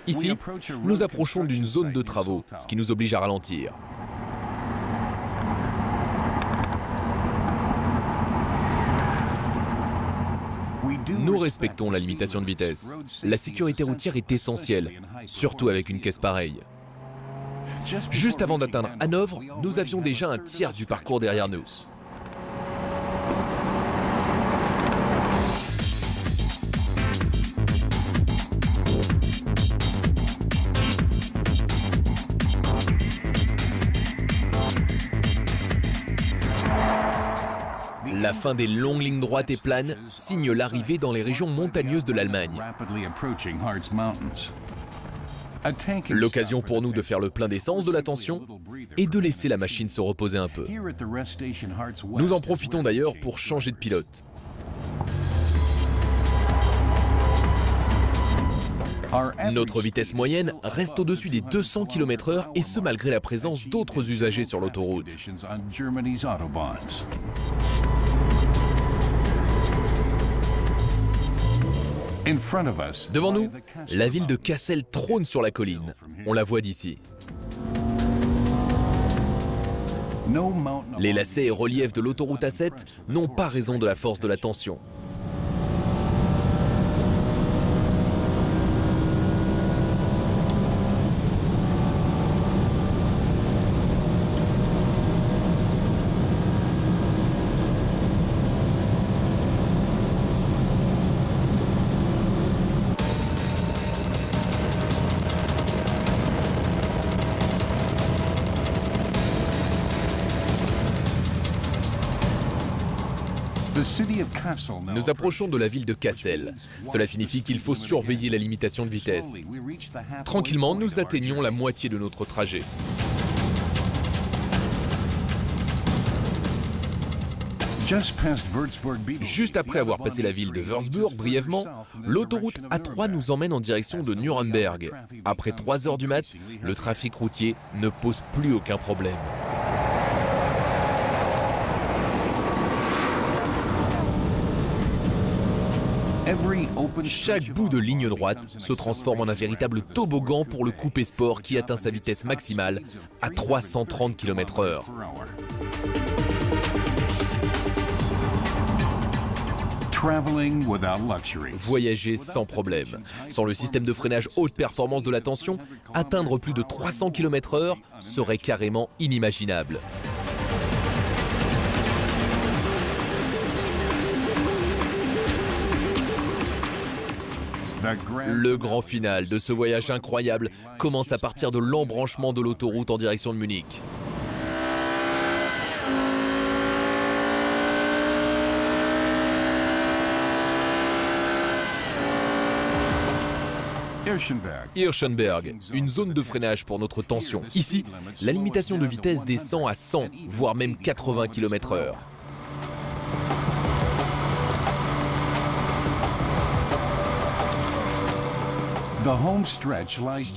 Ici, nous approchons d'une zone de travaux, ce qui nous oblige à ralentir. Nous respectons la limitation de vitesse. La sécurité routière est essentielle, surtout avec une caisse pareille. Juste avant d'atteindre Hanovre, nous avions déjà un tiers du parcours derrière nous. La fin des longues lignes droites et planes signe l'arrivée dans les régions montagneuses de l'Allemagne. L'occasion pour nous de faire le plein d'essence de la tension et de laisser la machine se reposer un peu. Nous en profitons d'ailleurs pour changer de pilote. Notre vitesse moyenne reste au-dessus des 200 km/h et ce malgré la présence d'autres usagers sur l'autoroute. Devant nous, la ville de Kassel trône sur la colline. On la voit d'ici. Les lacets et reliefs de l'autoroute A7 n'ont pas raison de la force de la tension. Nous approchons de la ville de Kassel. Cela signifie qu'il faut surveiller la limitation de vitesse. Tranquillement, nous atteignons la moitié de notre trajet. Juste après avoir passé la ville de Würzburg brièvement, l'autoroute A3 nous emmène en direction de Nuremberg. Après 3 heures du mat', le trafic routier ne pose plus aucun problème. Chaque bout de ligne droite se transforme en un véritable toboggan pour le coupé sport qui atteint sa vitesse maximale à 330 km/h. Voyager sans problème. Sans le système de freinage haute performance de la tension, atteindre plus de 300 km/h serait carrément inimaginable. Le grand final de ce voyage incroyable commence à partir de l'embranchement de l'autoroute en direction de Munich. Hirschenberg, une zone de freinage pour notre tension. Ici, la limitation de vitesse descend à 100, voire même 80 km/h.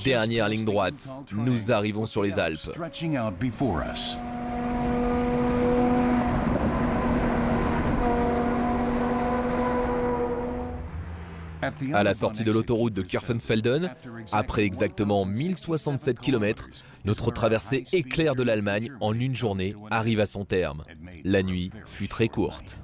Dernière ligne droite, nous arrivons sur les Alpes. À la sortie de l'autoroute de Kirchensfelden, après exactement 1067 km, notre traversée éclair de l'Allemagne en une journée arrive à son terme. La nuit fut très courte.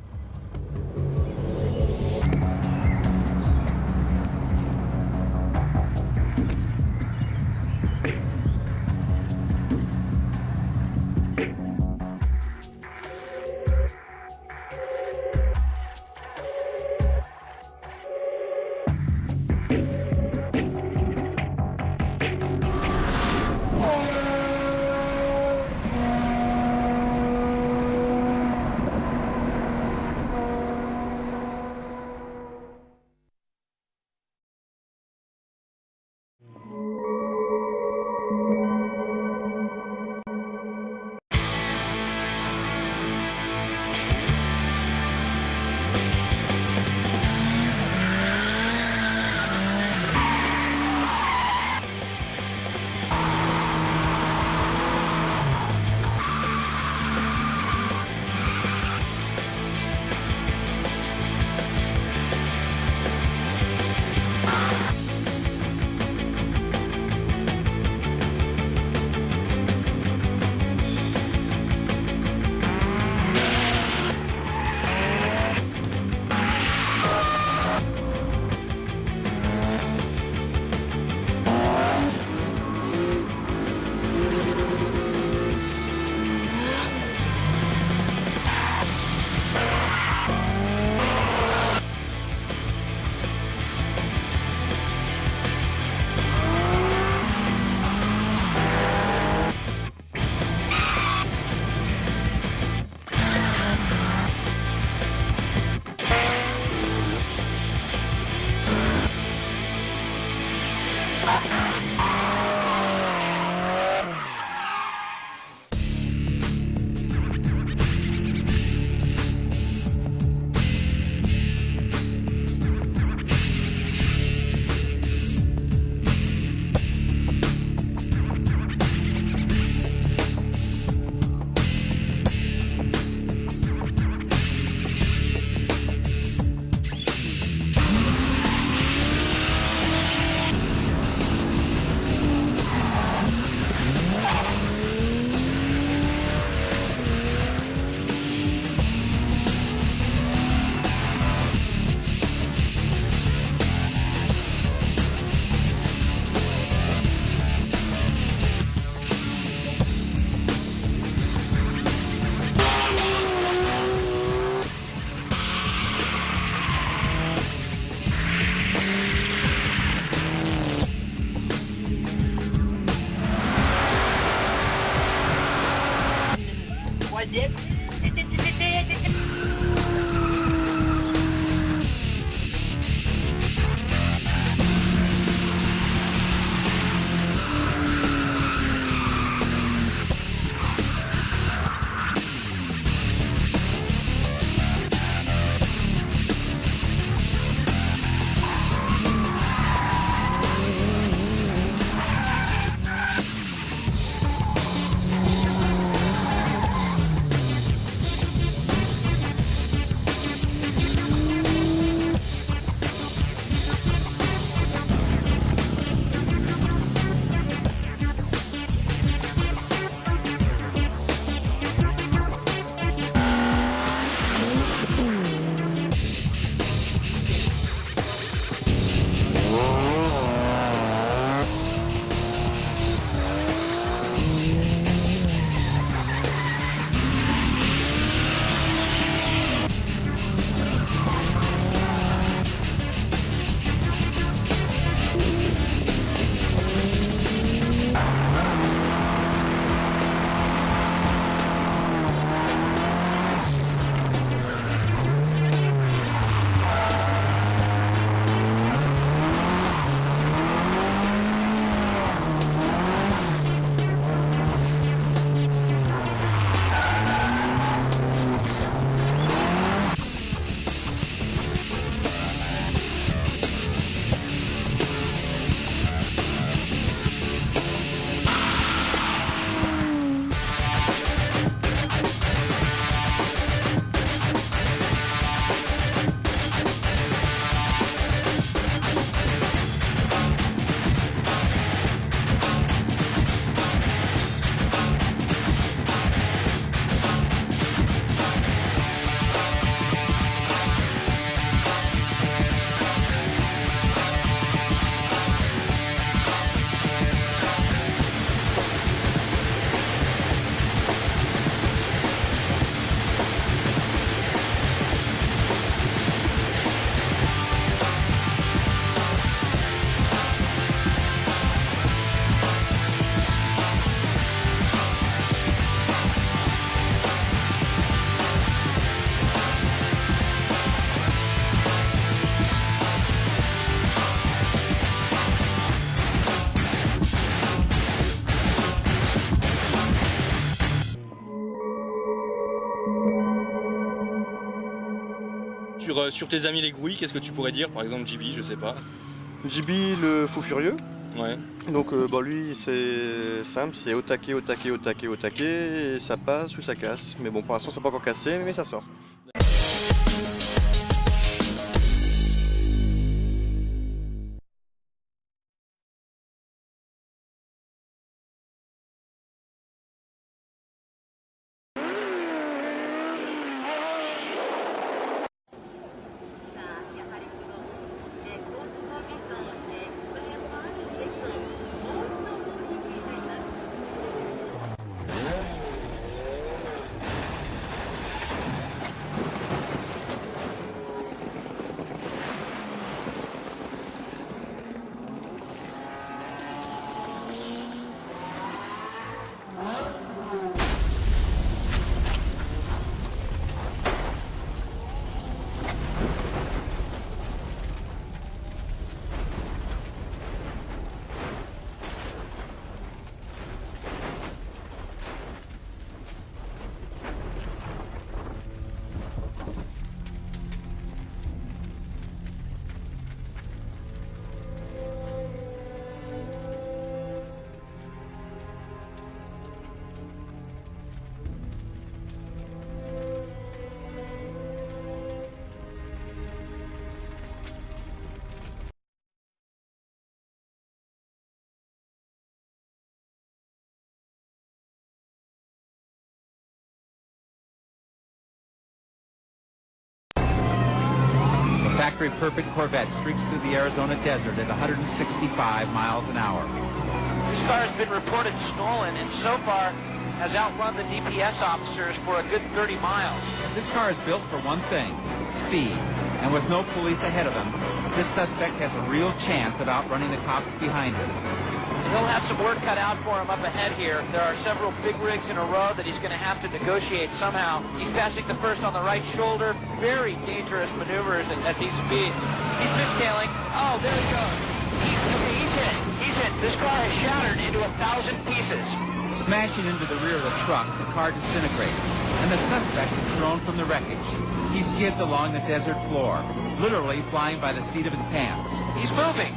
Sur tes amis les grouilles, qu'est-ce que tu pourrais dire? Par exemple JB, je sais pas. JB, le fou furieux. Ouais. Donc lui c'est simple, c'est au taquet, au taquet, au taquet, au taquet, et ça passe ou ça casse. Mais bon, pour l'instant c'est pas encore cassé, mais ça sort. Factory perfect Corvette streaks through the Arizona desert at 165 miles an hour. This car has been reported stolen and so far has outrun the DPS officers for a good 30 miles. This car is built for one thing, speed. And with no police ahead of him, this suspect has a real chance of outrunning the cops behind him. He'll have some work cut out for him up ahead here. There are several big rigs in a row that he's going to have to negotiate somehow. He's passing the first on the right shoulder. Very dangerous maneuvers at these speeds. He's mistailing. Oh, there he goes. He's hit. He's hit. This car has shattered into 1,000 pieces. Smashing into the rear of the truck, the car disintegrates, and the suspect is thrown from the wreckage. He skids along the desert floor, literally flying by the seat of his pants. He's moving.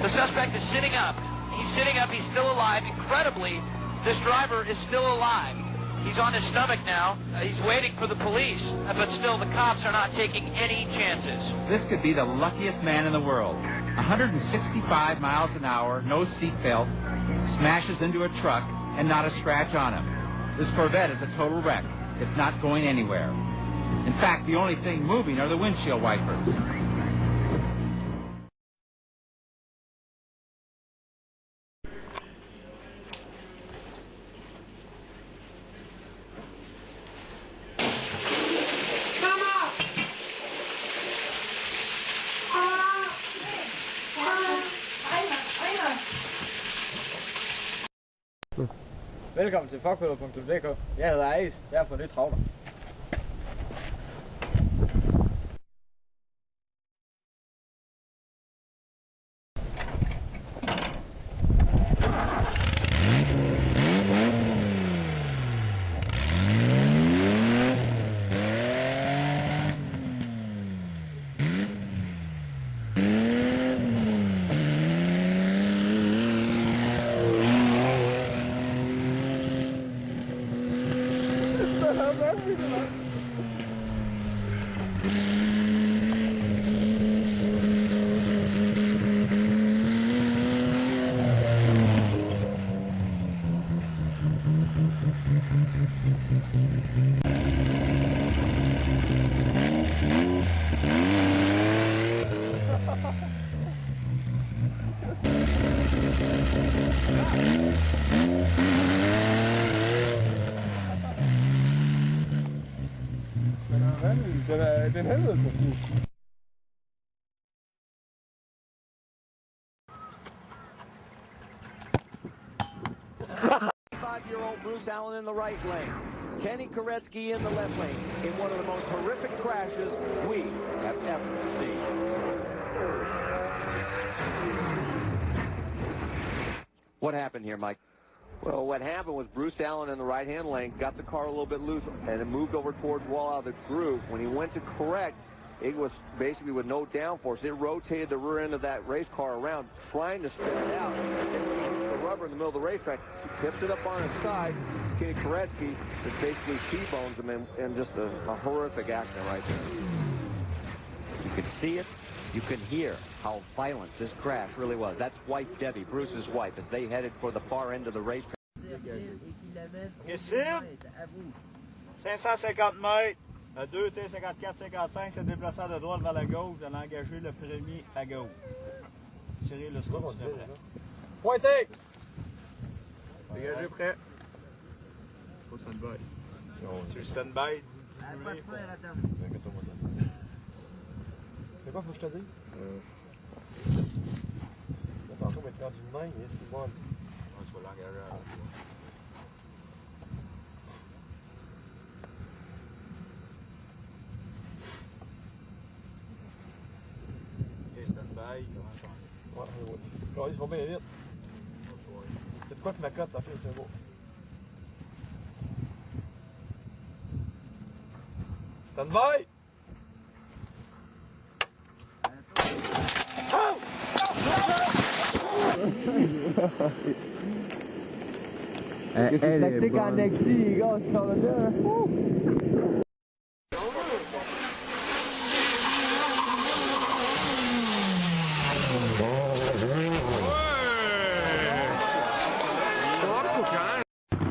The suspect is sitting up. He's sitting up, he's still alive. Incredibly, this driver is still alive. He's on his stomach now. He's waiting for the police, but still the cops are not taking any chances. This could be the luckiest man in the world. 165 miles an hour, no seatbelt, smashes into a truck, and not a scratch on him. This Corvette is a total wreck. It's not going anywhere. In fact, the only thing moving are the windshield wipers. Velkommen til Påkøller.dk. Jeg hedder Ais, jeg er på nyt travler. Den helvede på bil. 5-year-old Bruce Allen in the right lane. Kenny Koretsky in the left lane in one of the most horrific crashes we have ever seen. What happened here, Mike? Well, what happened was Bruce Allen in the right-hand lane got the car a little bit loose and it moved over towards wall out of the groove. When he went to correct, it was basically with no downforce. It rotated the rear end of that race car around, trying to spin it out. And then when he hits the rubber in the middle of the racetrack, he tips it up on his side. Kenny Koretsky just basically T-bones him, and just a horrific accident right there. You can see it. You can hear how violent this crash really was. That's wife Debbie, Bruce's wife, as they headed for the far end of the racetrack. Ici, 550 mètres, 2 T54-55, se déplaçant de droite vers la gauche, vous allez engager le premier à gauche. Tirez le stop juste après. Pointez! Dégagez prêt. Faut stand-by. Tu le stand-by, dis-lui. C'est quoi, faut que je te dise? Tantôt, on va être rendu de main, mais c'est bon. Tu vas l'engager à la stand-by, ouais, ils vont bien vite. C'est de quoi que ma cote, ok, c'est beau. Stand-by! C'est tactique en Nexi, les gars, c'est sur le deux.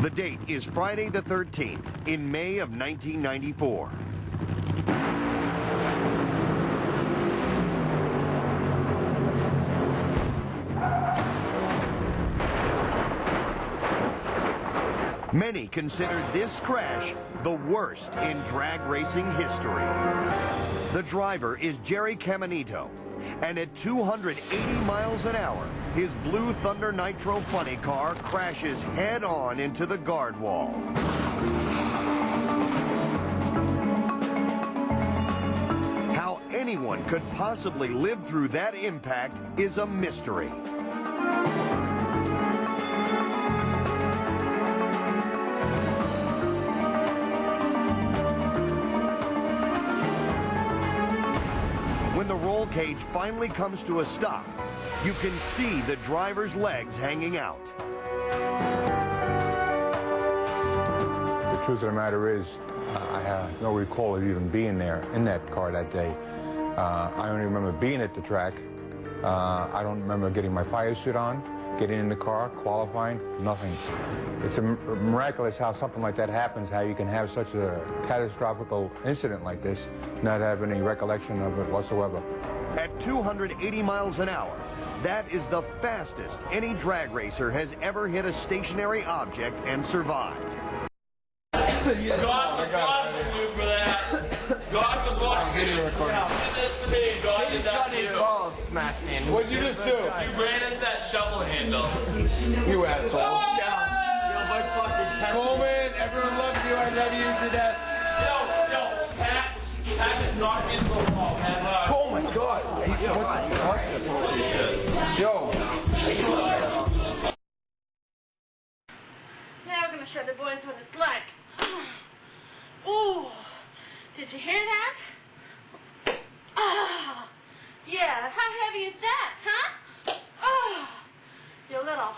The date is Friday the 13th in May of 1994. Many considered this crash the worst in drag racing history. The driver is Jerry Caminito, and at 280 miles an hour, his Blue Thunder Nitro funny car crashes head-on into the guard wall. How anyone could possibly live through that impact is a mystery. When the roll cage finally comes to a stop, you can see the driver's legs hanging out. The truth of the matter is, I have no recall of even being there in that car that day. I only remember being at the track. I don't remember getting my fire suit on, getting in the car, qualifying, nothing. It's miraculous how something like that happens, how you can have such a catastrophic incident like this, not have any recollection of it whatsoever. At 280 miles an hour, that is the fastest any drag racer has ever hit a stationary object and survived. God was watching you for that. God was watching you. Yeah, you did this to me. God did that to you. Balls smashed in. What'd you just do? You ran into that shovel handle. You asshole. Yeah. Coleman, everyone loves you. I love you to death. Yo, Pat just knocked me into the wall, man. Oh my God. What the fuck? Yo. Now we're gonna show the boys what it's like. Ooh, did you hear that? Ah, yeah. How heavy is that, huh? Oh, you little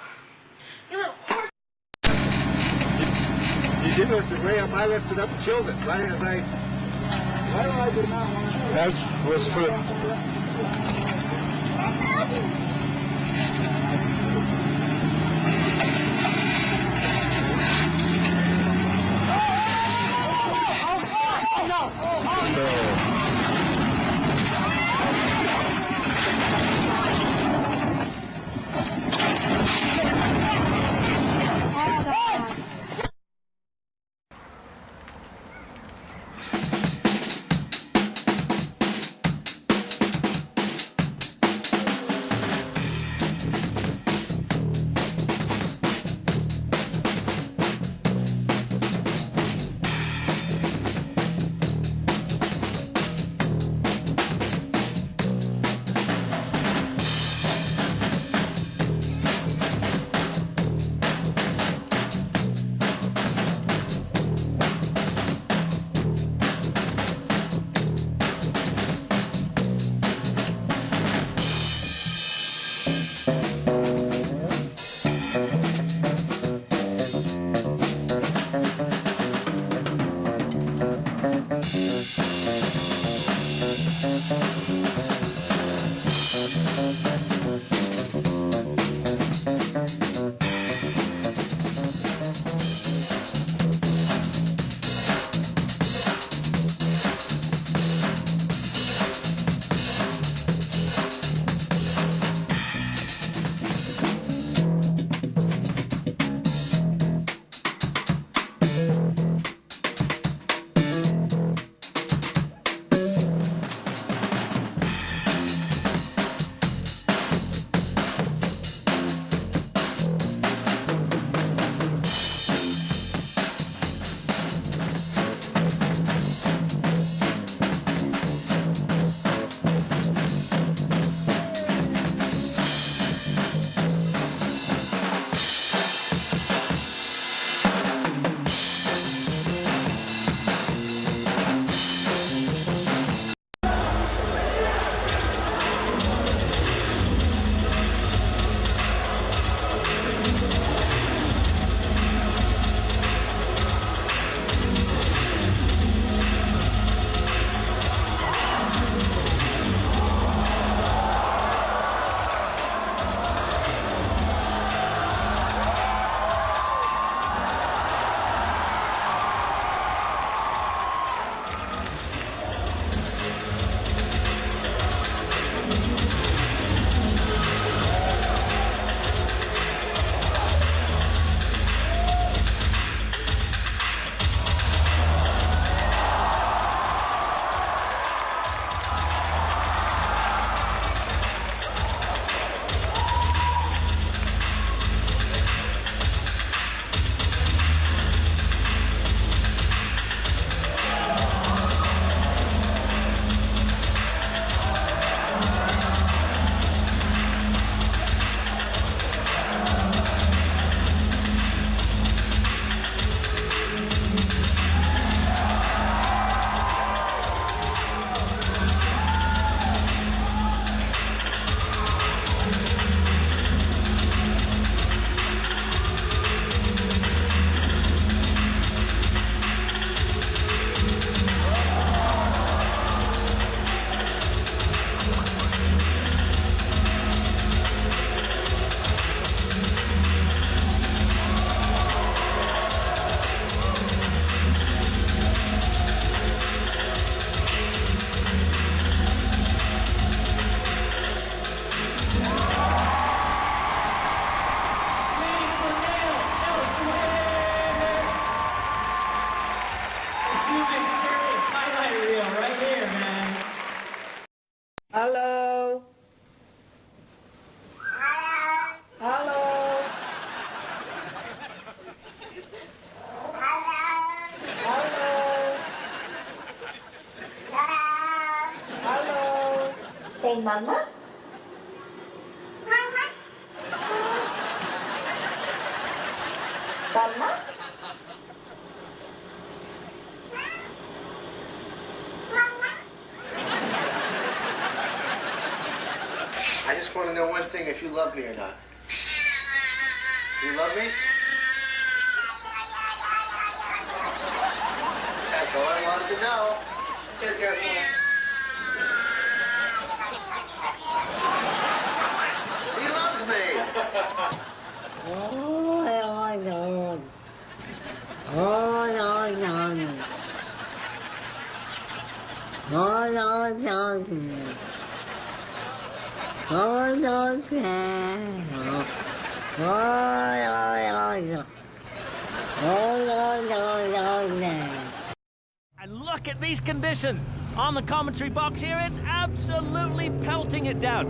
horse. You did it to Graham. I lifted up and killed it. Right as I. Why do I do not want to? That was for. No! Mama? Mama? I just want to know one thing, if you love me or not. Do you love me? That's all I wanted to know. Take care, man. He loves me. Oh, no. Oh, no, no. Oh, no, no. Oh, no, no. And look at these conditions. On the commentary box here, it's absolutely pelting it down.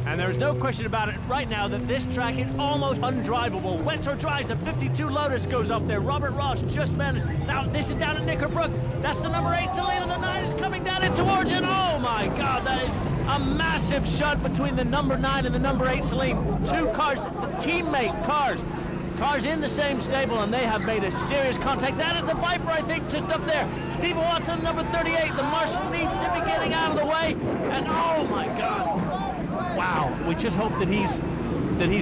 And there's no question about it right now that this track is almost undrivable. Wetzer drives, the 52 Lotus goes up there. Robert Ross just managed. Now, this is down at Knickerbrook. That's the number 8 Selena. The 9 is coming down in towards it. Oh, my God, that is a massive shot between the number 9 and the number 8 Celine. Two cars, teammate cars. Cars in the same stable, and they have made a serious contact. That is the Viper, I think, just up there. Steve Watson, number 38. The Marshal needs to be getting out of the way. And, oh, my God. Wow, we just hope that he's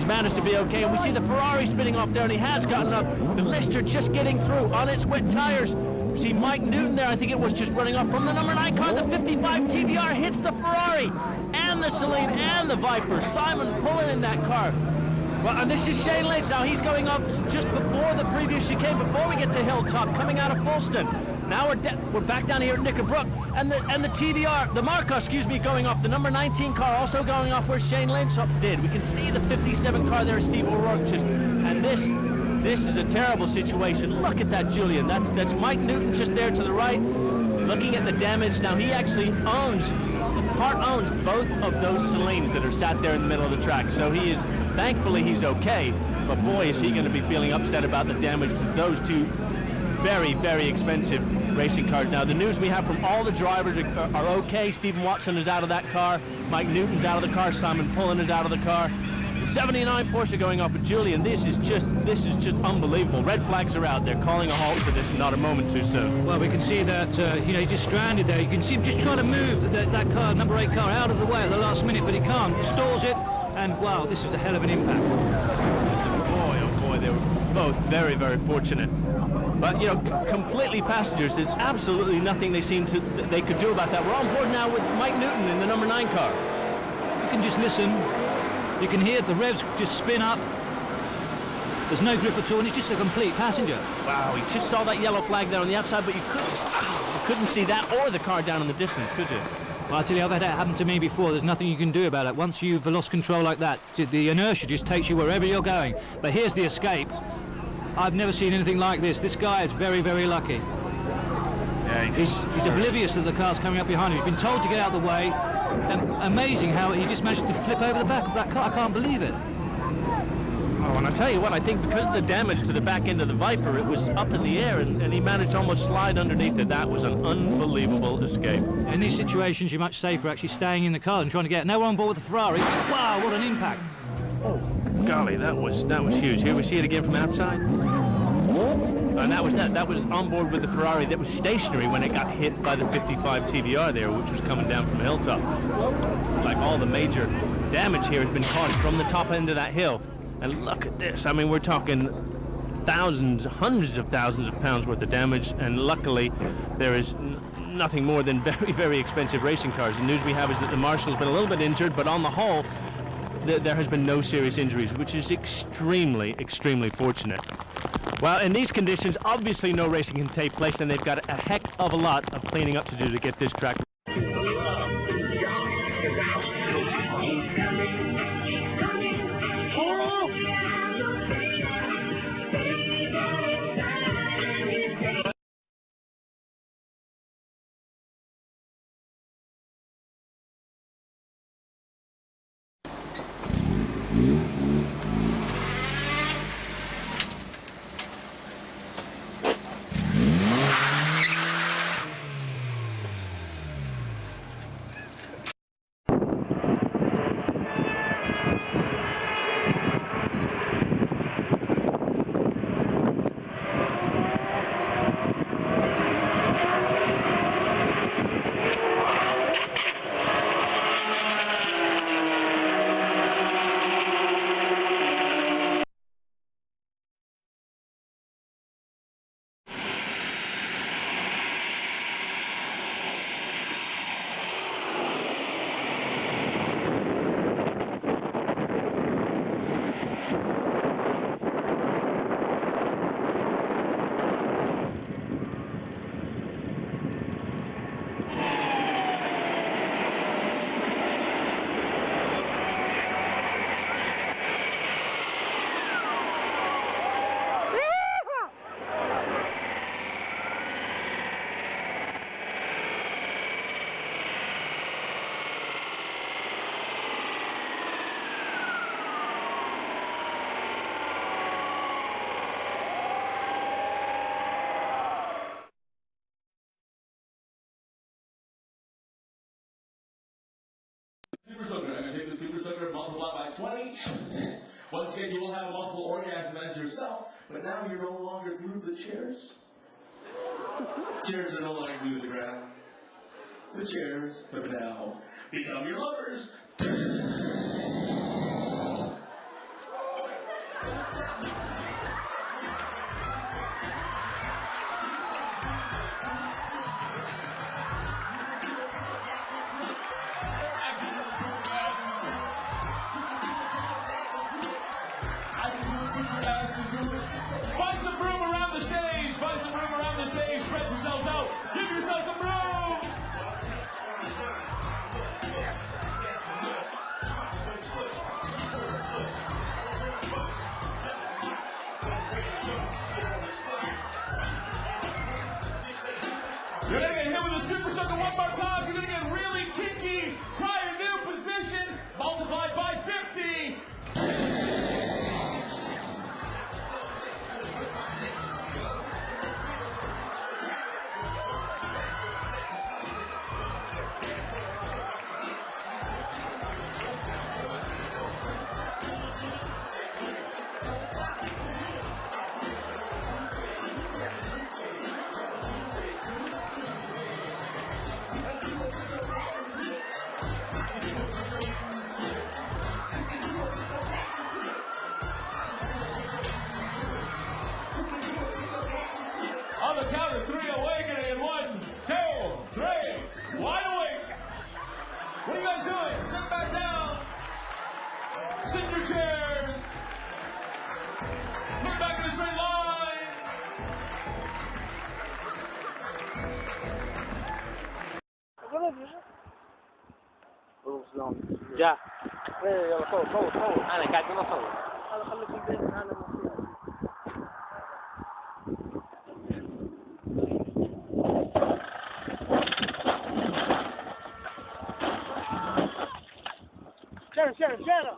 managed to be okay. And we see the Ferrari spinning off there, and he has gotten up. The Lister just getting through on its wet tires. We see Mike Newton there. I think it was just running off from the number 9 car. The 55 TBR hits the Ferrari and the Celine and the Viper. Simon pulling in that car. Well, and this is Shane Lynch. Now he's going up just before the previous chicane, before we get to Hilltop, coming out of Fulston. Now we're back down here at Knickerbrook, and the TBR, the Marco, excuse me, going off. The number 19 car also going off where Shane Lynch did. We can see the 57 car there, Steve O'Rourke. And this is a terrible situation. Look at that, Julian. That's Mike Newton just there to the right, looking at the damage. Now he actually owns both of those Celines that are sat there in the middle of the track. So thankfully he's okay. But boy, is he going to be feeling upset about the damage to those two very, very expensive racing cars. Now, the news we have from all the drivers are okay. Stephen Watson is out of that car. Mike Newton's out of the car. Simon Pullen is out of the car. The 79 Porsche going off with Julian. This is just unbelievable. Red flags are out. They're calling a halt to this, not a moment too soon. Well, we can see that he's just stranded there. You can see him just trying to move that car, number 8 car, out of the way at the last minute, but he can't. He stalls it, and wow, this was a hell of an impact. Boy, oh boy, they were both very, very fortunate. But, completely passengers. There's absolutely nothing they could do about that. We're on board now with Mike Newton in the number 9 car. You can just listen. You can hear the revs just spin up. There's no grip at all, and he's just a complete passenger. Wow, he just saw that yellow flag there on the outside, but you couldn't see that or the car down in the distance, could you? Well, I tell you, I've had that happen to me before. There's nothing you can do about it. Once you've lost control like that, the inertia just takes you wherever you're going. But here's the escape. I've never seen anything like this. This guy is very, very lucky. Yeah, he's oblivious that the car's coming up behind him. He's been told to get out of the way. And amazing how he just managed to flip over the back of that car. I can't believe it. Oh, and I tell you what, I think because of the damage to the back end of the Viper, it was up in the air, and he managed to almost slide underneath it. That was an unbelievable escape. In these situations, you're much safer actually staying in the car and trying to get. Now we're on board with the Ferrari. Wow, what an impact! Oh, golly, that was huge. Here we see it again from outside. And that was on board with the Ferrari that was stationary when it got hit by the 55 TBR there, which was coming down from Hilltop. Like all the major damage here has been caused from the top end of that hill. And look at this. I mean, we're talking thousands, hundreds of thousands of pounds worth of damage, and luckily there is nothing more than very, very expensive racing cars. The news we have is that the Marshal's been a little bit injured, but on the whole, there has been no serious injuries, which is extremely, extremely fortunate. Well, in these conditions, obviously no racing can take place, and they've got a heck of a lot of cleaning up to do to get this track. Super Soaker multiplied by 20. Once again, you will have a multiple orgasm as yourself, but now you're no longer glued to the chairs. Chairs are no longer glued to the ground. The chairs have now become your lovers. Find some room around the stage. Find some room around the stage. Spread yourselves out. Give yourself some room. You're going to get hit with a Super Soaker one more time. You're going to get really kinky. Try a new position. Multiplied by 50. On the count of 3, awakening in 1, 2, 3, wide awake. What are you guys doing? Sit back down. Sit in your chairs. Look back in a straight line. جا يلا فوق انا قاعد من فوق هذا خليك في البيت انا شارع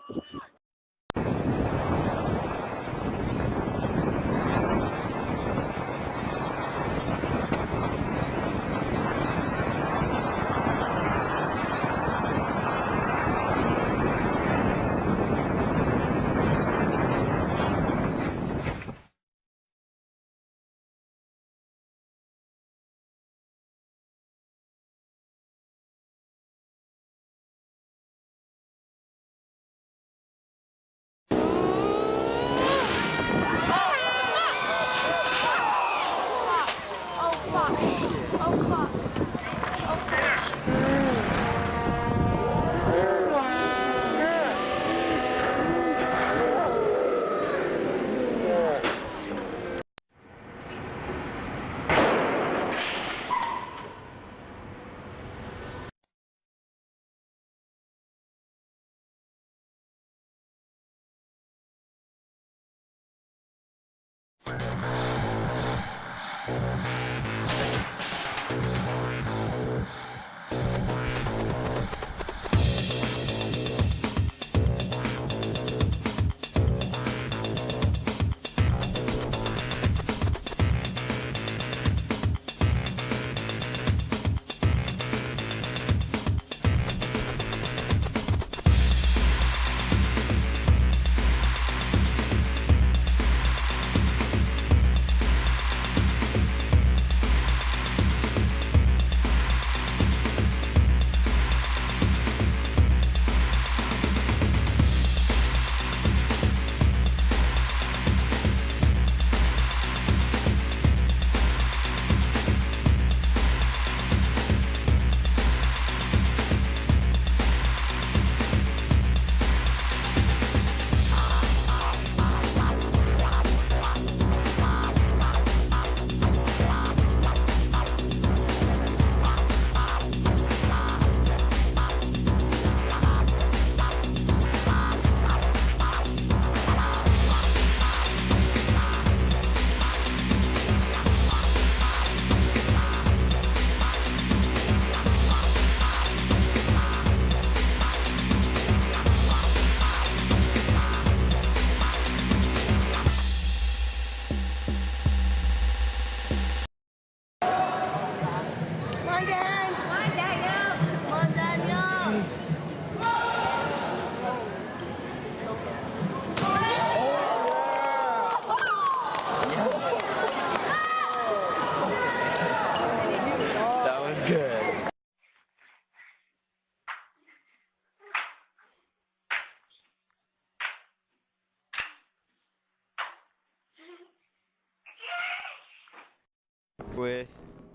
with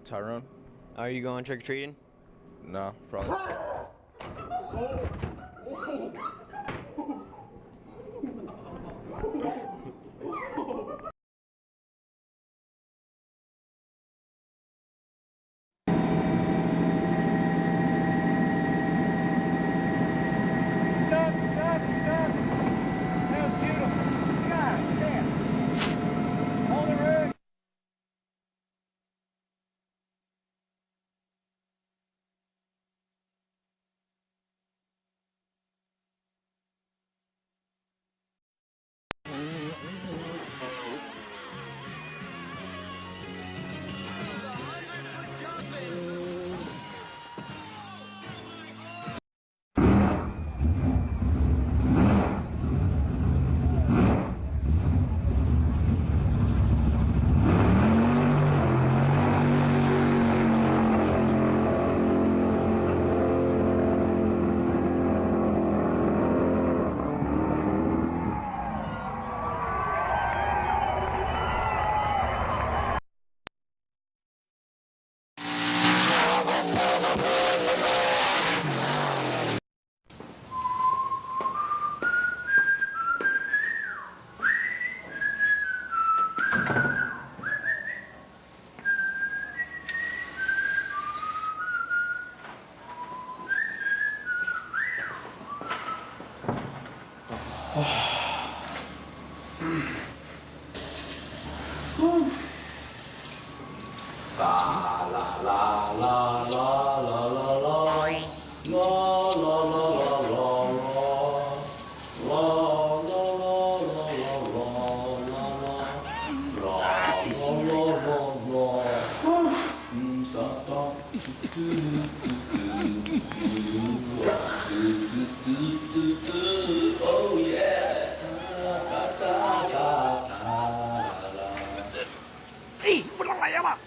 Tyrone. Are you going trick-or-treating? No, probably. Oh yeah. Ih, bener lah ya, Pak.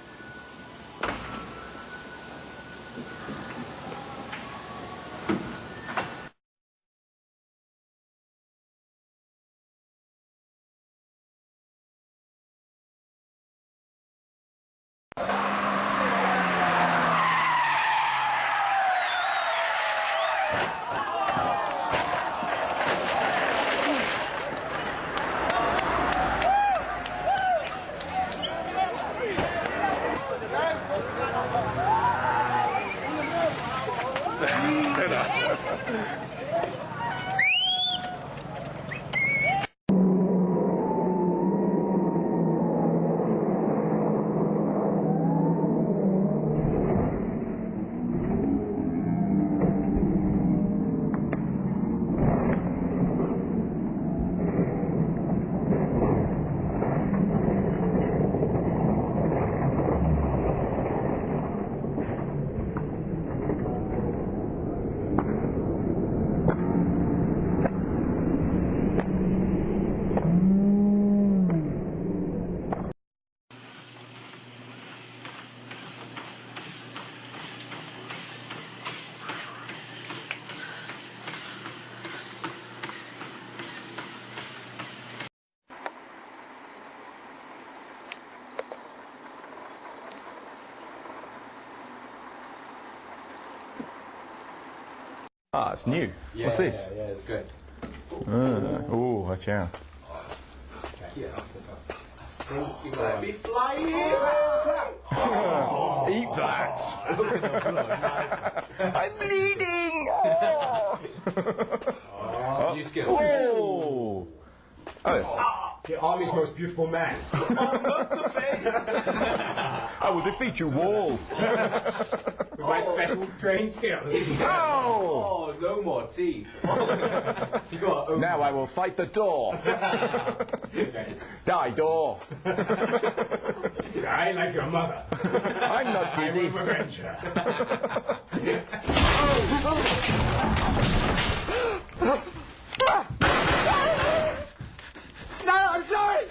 Ah, it's new. Yeah, What's this? Yeah, it's good. Oh, watch out. You might be flying. Eat that. I'm bleeding. New skill. Oh. The army's most beautiful man. Not the face. I will defeat you all. With my special trained skills. Oh! No more teeth. Now I will fight the door. Die, door. I like your mother. I'm not dizzy. I will revenge her. No, I'm sorry.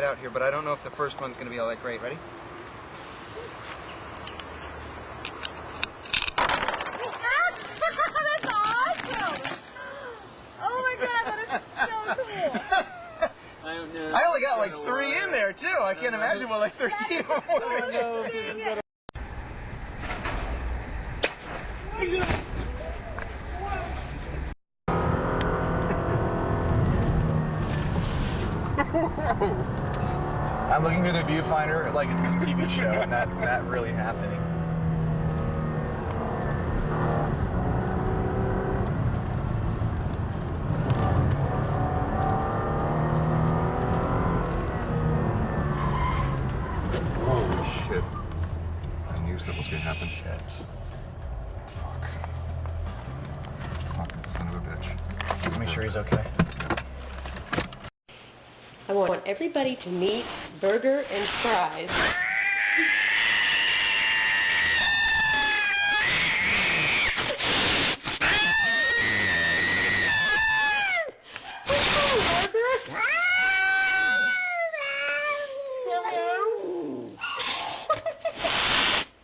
out here, but I don't know if the first one's going to be all that great. Ready? That's awesome! Oh my god, that is so cool! I only got like 3 in there, too. I can't imagine what like 13 or more. I'm looking through the viewfinder like it's a TV show and not really happening. Holy shit. I knew something was gonna happen. Shit. Fuck. Fucking son of a bitch. Make sure he's okay. I want everybody to meet Burger and Fries.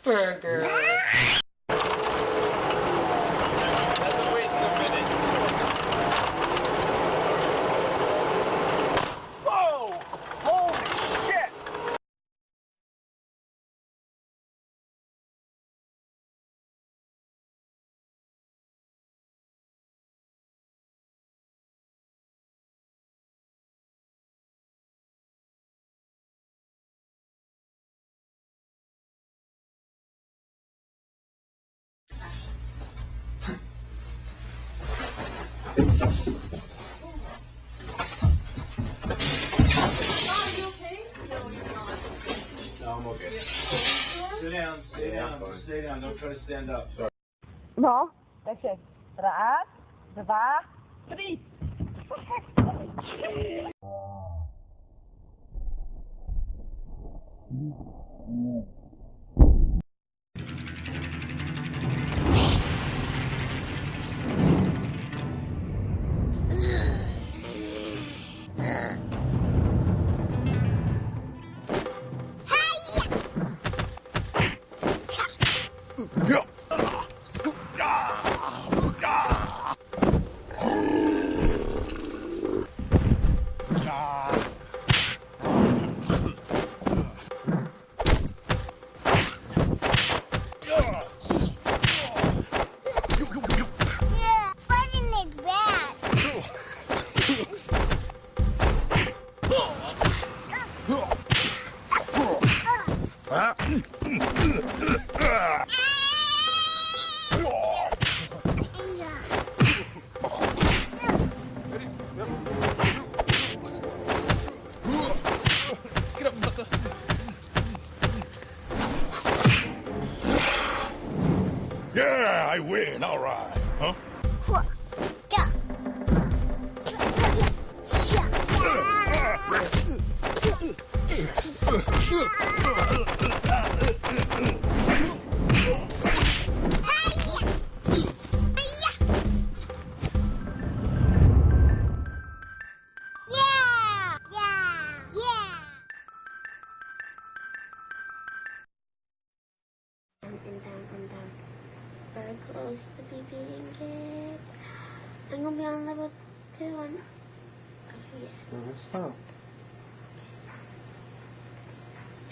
Burger. No, I'm okay. Sit down, stay down, stay down. Don't try to stand up. Sorry. No, that's it. Raz, dwa, trzy. Yeah, I win. All right. Huh? Very close to be beating it. I'm gonna be on level 2 and That's fine.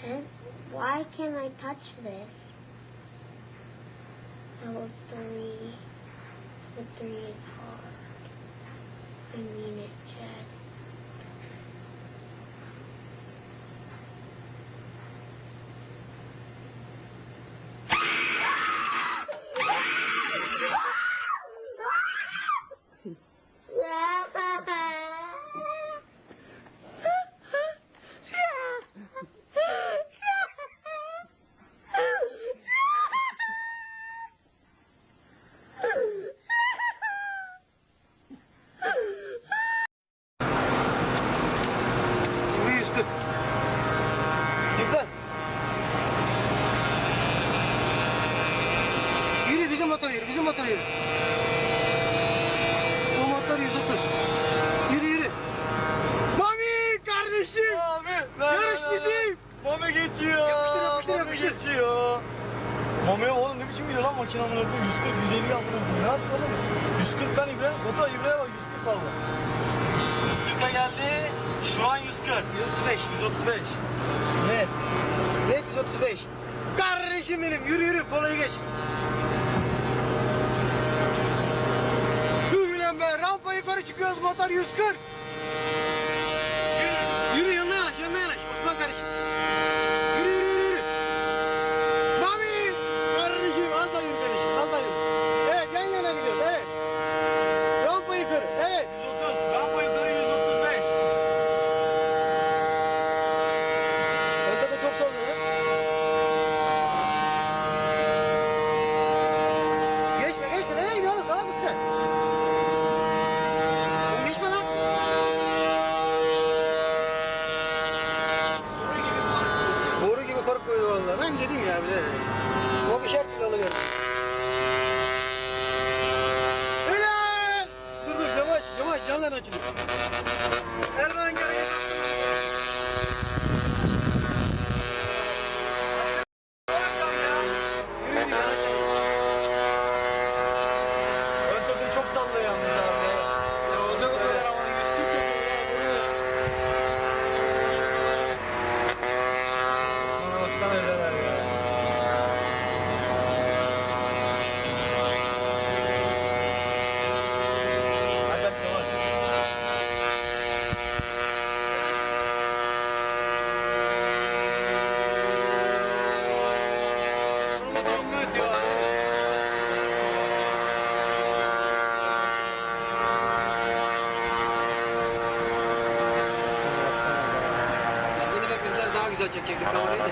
And why can't I touch this? Level 3. The 3 is hard. I mean it, Chad. Bizim motor yürü. O motor 130. Yürü yürü. Mami kardeşim. Abi. geçiyor. Yapıştır. Geçiyor. Mamiye oğlum ne biçim gidiyor lan makine amına koyayım 140 150 amına koyayım. Ne yaptı oğlum? 140 lan İbrahim. Foto İbrahim'e bak 140 valla. 140'a geldi. Şu an 140. 135. 135. Net. Net 135. Kardeşim benim yürü kolayı geç. Yürü lan be rampa yukarı çıkıyoruz motor 140. Yürü yanına yanaş Osman kardeşim. Yürü. Mami kardeşim az da yürü kardeşim az da yürü. Evet yan yana gidiyoruz evet. Rampa yukarı evet. 130 rampa yukarı 135. Önde de çok sallıyor lan. Geçme nereye gidiyorsun oğlum salak mısın sen? Oğlum geçme lan. Boru gibi kork koyuyor vallahi. Ben dedim ya bile. O bir her türlü alıyor. Ulan! Dur camı aç camlar açılıyor. Erdoğan geri geç. Ön topunu çok sallıyor yalnız abi. Ne oldu bu kadar ama 140 yapıyor ya. Sonra baksana neler ya. Aç Şamal. Bunu ötüyor abi. Beni beklediler daha güzel çekecektik kamerayı da.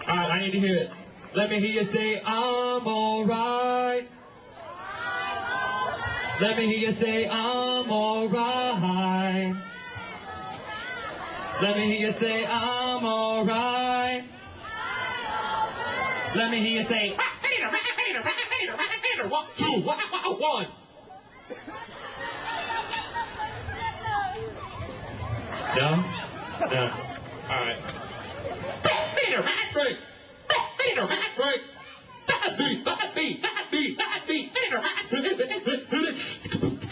All right, I need to hear it. Let me hear you say, I'm alright. Let me hear you say, I'm alright. Let me hear you say, I'm alright. Let me hear you say, 1, 2, 1. No? No. All right. Break. Break. That beat. Ain't nobody getting behind me.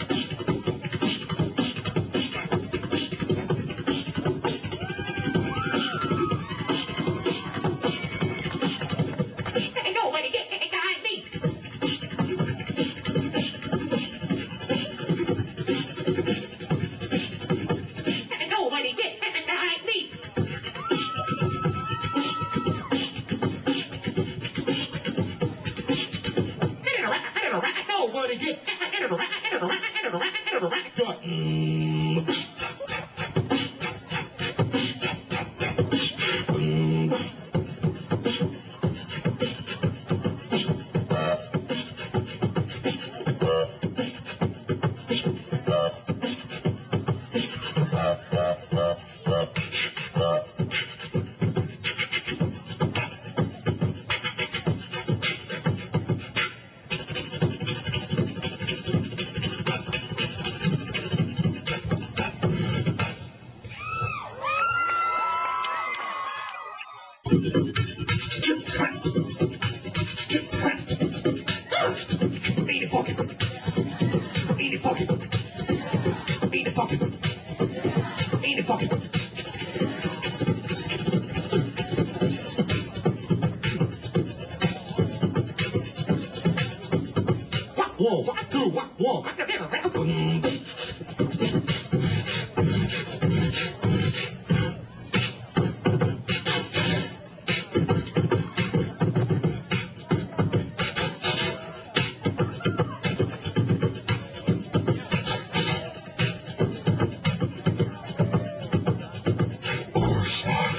Ain't nobody getting behind me. Nobody get Horseman.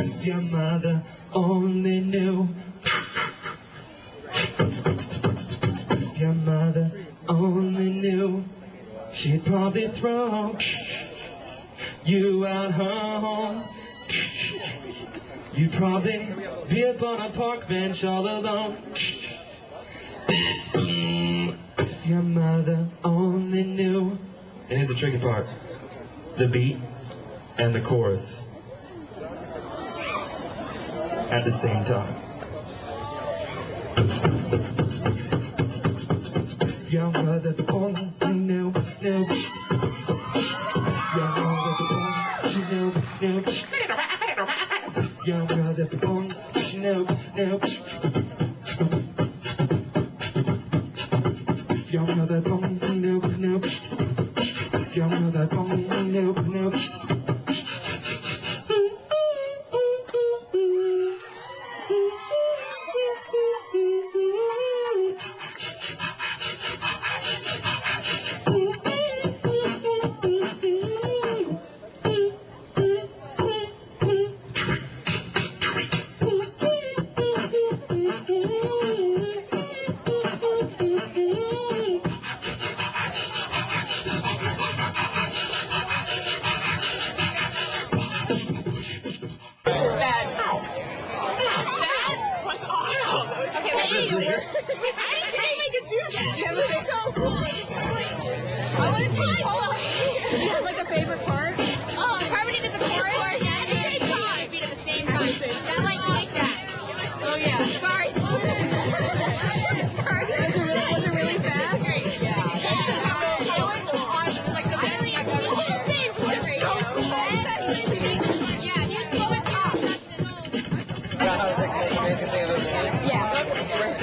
If your mother only knew. If your mother only knew, she'd probably throw you out her home. You'd probably be up on a park bench all alone. If your mother only knew. And here's the tricky part. The beat and the chorus at the same time. Your mother only knew. Your mother only knew. Your mother only knew. Your mother only knew. Your mother only knew.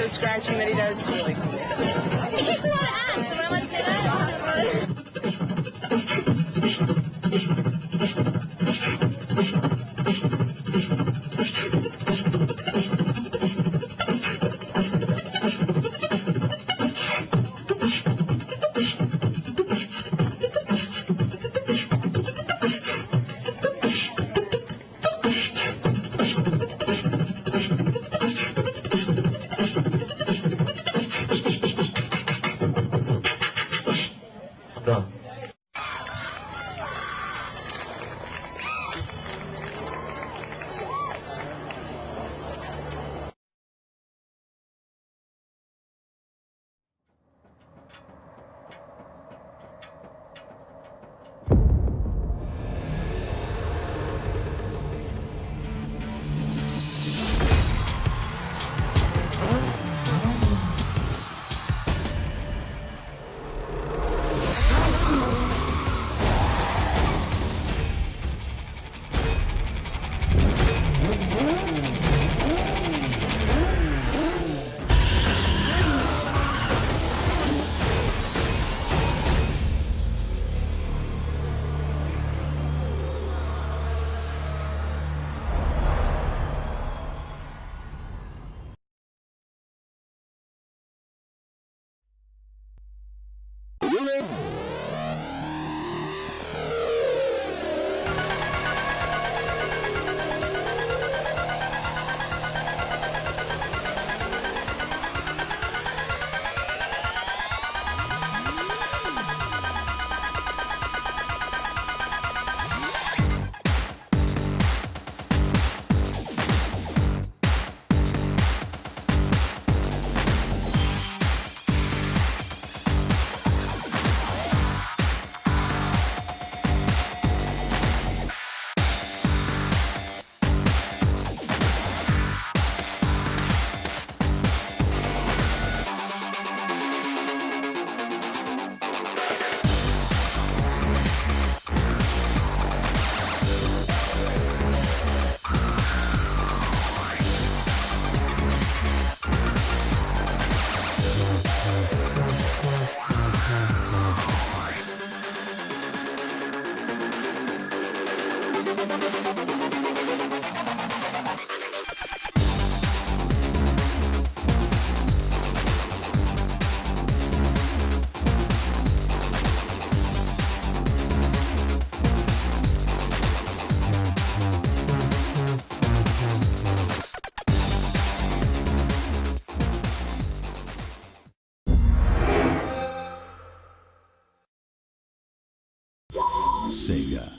Scratching that he does is really cool. He gets a lot of ass, so I want to say that. Sega.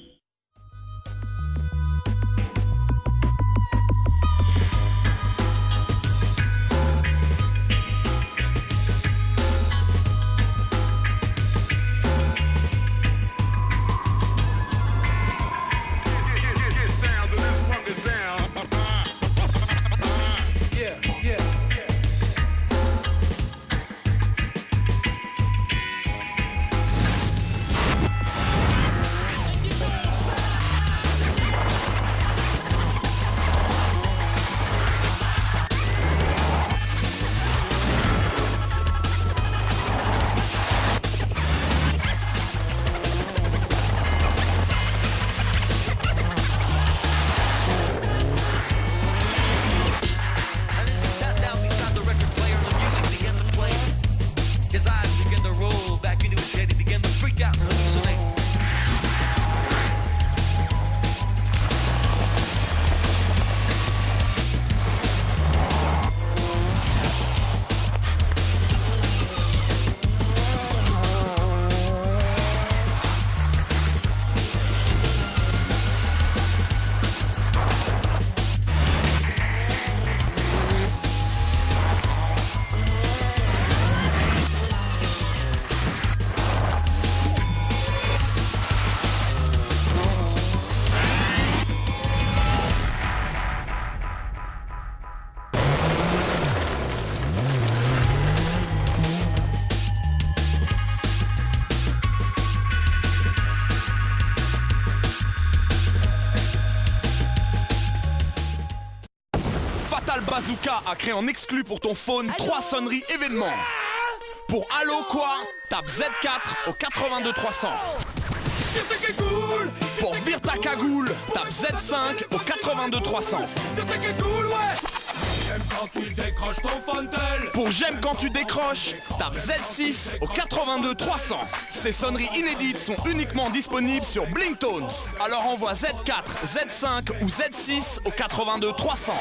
Bazooka a créé en exclu pour ton phone 3 sonneries événements. Pour Allo quoi, tape Z4 au 82 300. Pour Vire ta cagoule, tape Z5 au 82 300. Pour J'aime quand tu décroches, tape Z6 au 82 300. Ces sonneries inédites sont uniquement disponibles sur Blinktones. Alors envoie Z4, Z5 ou Z6 au 82 300.